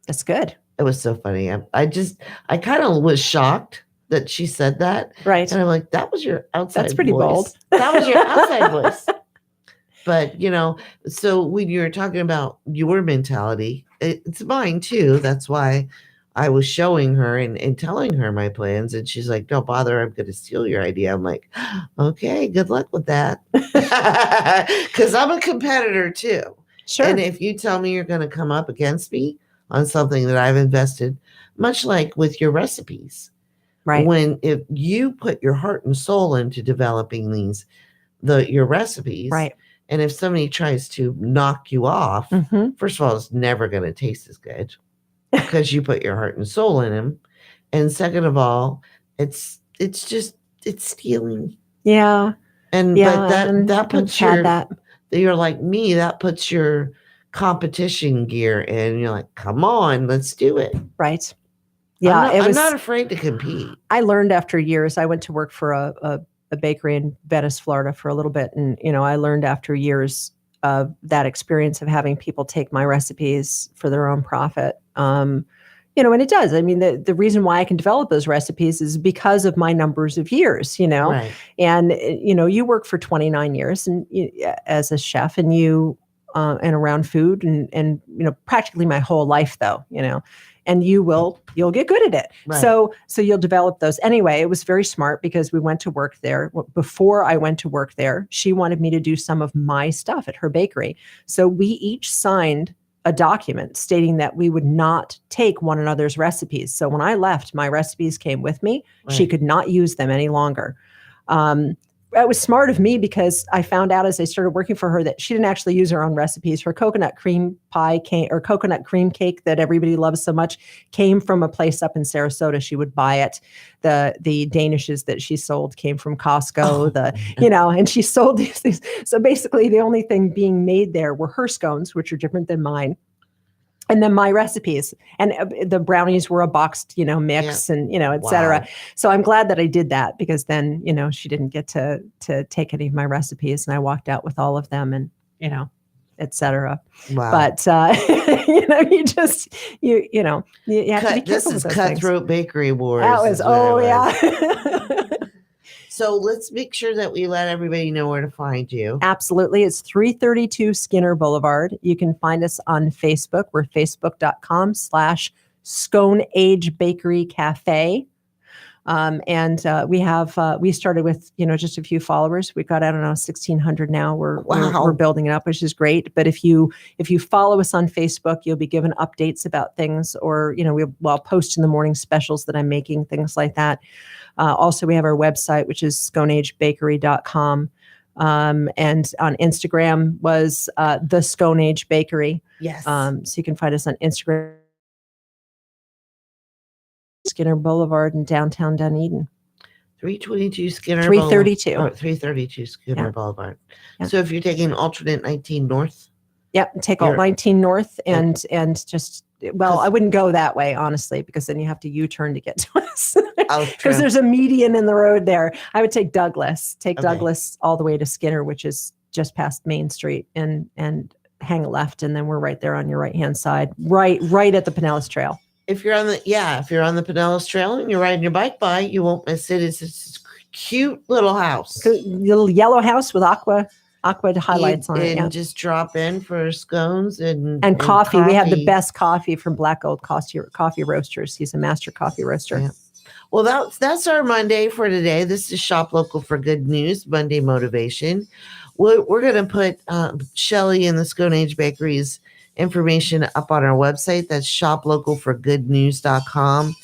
That's good. It was so funny. I kind of was shocked that she said that. Right. And I'm like, that was your outside That's pretty voice. bold. That was your outside voice. But, so when you're talking about your mentality, it's mine too. That's why I was showing her and telling her my plans. And she's like, don't bother. I'm going to steal your idea. I'm like, okay, good luck with that. Because I'm a competitor too. Sure. And if you tell me you're going to come up against me on something that I've invested, much like with your recipes, right? If you put your heart and soul into developing your recipes, right? And if somebody tries to knock you off, Mm-hmm. first of all, it's never going to taste as good because you put your heart and soul in them. And second of all, it's stealing. Yeah. And but that puts you're like me, that puts your competition gear in. You're like, come on, let's do it. Right. Yeah. I'm not afraid to compete. I learned after years. I went to work for a bakery in Venice, Florida for a little bit. And, I learned after years of that experience of having people take my recipes for their own profit. And it does. I mean, the reason why I can develop those recipes is because of my numbers of years, Right. and, you work for 29 years and as a chef and and around food and, practically my whole life though, and you'll get good at it. Right. So you'll develop those. Anyway, it was very smart because we went to work there. Before I went to work there, she wanted me to do some of my stuff at her bakery. So we each signed a document stating that we would not take one another's recipes. So when I left, my recipes came with me. Right. She could not use them any longer. It was smart of me because I found out as I started working for her that she didn't actually use her own recipes. Her coconut cream pie or coconut cream cake that everybody loves so much came from a place up in Sarasota. She would buy it. The Danishes that she sold came from Costco. And she sold these things. So basically the only thing being made there were her scones, which are different than mine. And then my recipes, and the brownies were a boxed, mix, and et cetera. Wow. So I'm glad that I did that because then, she didn't get to take any of my recipes, and I walked out with all of them, and et cetera. Wow. But you have to be careful. This is with those Cutthroat Bakery Wars. That was yeah. So let's make sure that we let everybody know where to find you. Absolutely. It's 332 Skinner Boulevard. You can find us on Facebook. We're facebook.com/Scone Age Bakery Cafe. And we started with, just a few followers. We've got, 1,600 now. We're building it up, which is great. But if you follow us on Facebook, you'll be given updates about things, or, I'll post in the morning specials that I'm making, things like that. Also, we have our website, which is sconeagebakery.com. And on Instagram was the Scone Age Bakery. Yes. So you can find us on Instagram. Skinner Boulevard in downtown Dunedin. 322 Skinner 332. Boulevard. 332 Skinner Boulevard. Yeah. So if you're taking alternate 19 north. Yep. Take alt 19 north and just, I wouldn't go that way, honestly, because then you have to U-turn to get to us. Because there's a median in the road there. I would take Douglas. Douglas all the way to Skinner, which is just past Main Street, and hang a left, and then we're right there on your right-hand side, right at the Pinellas Trail. If you're on the Pinellas Trail and you're riding your bike by, you won't miss it. It's this cute little house. Little yellow house with aqua highlights on it. And just drop in for scones and coffee. We have the best coffee from Black Gold Coffee Roasters. He's a master coffee roaster. Yeah. Well, that's our Monday for today. This is Shop Local for Good News, Monday Motivation. We're going to put Shelly and the Scone Age Bakery's information up on our website. That's shoplocalforgoodnews.com.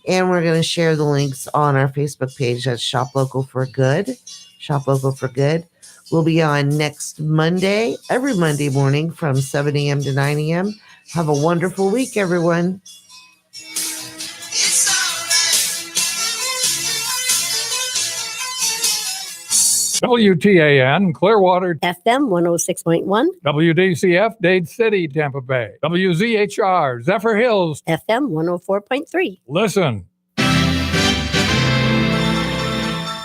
And we're going to share the links on our Facebook page. That's Shop Local for Good. Shop Local for Good. We'll be on next Monday, every Monday morning from 7 a.m. to 9 a.m. Have a wonderful week, everyone. WTAN, Clearwater, FM 106.1, WDCF, Dade City, Tampa Bay, WZHR, Zephyr Hills, FM 104.3. Listen.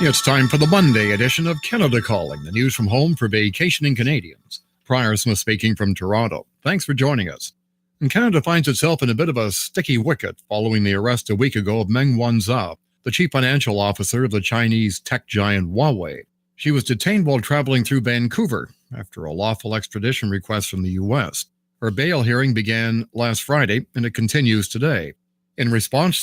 It's time for the Monday edition of Canada Calling, the news from home for vacationing Canadians. Prior Smith speaking from Toronto. Thanks for joining us. And Canada finds itself in a bit of a sticky wicket following the arrest a week ago of Meng Wanzhou, the chief financial officer of the Chinese tech giant Huawei. She was detained while traveling through Vancouver after a lawful extradition request from the U.S. Her bail hearing began last Friday, and it continues today. In response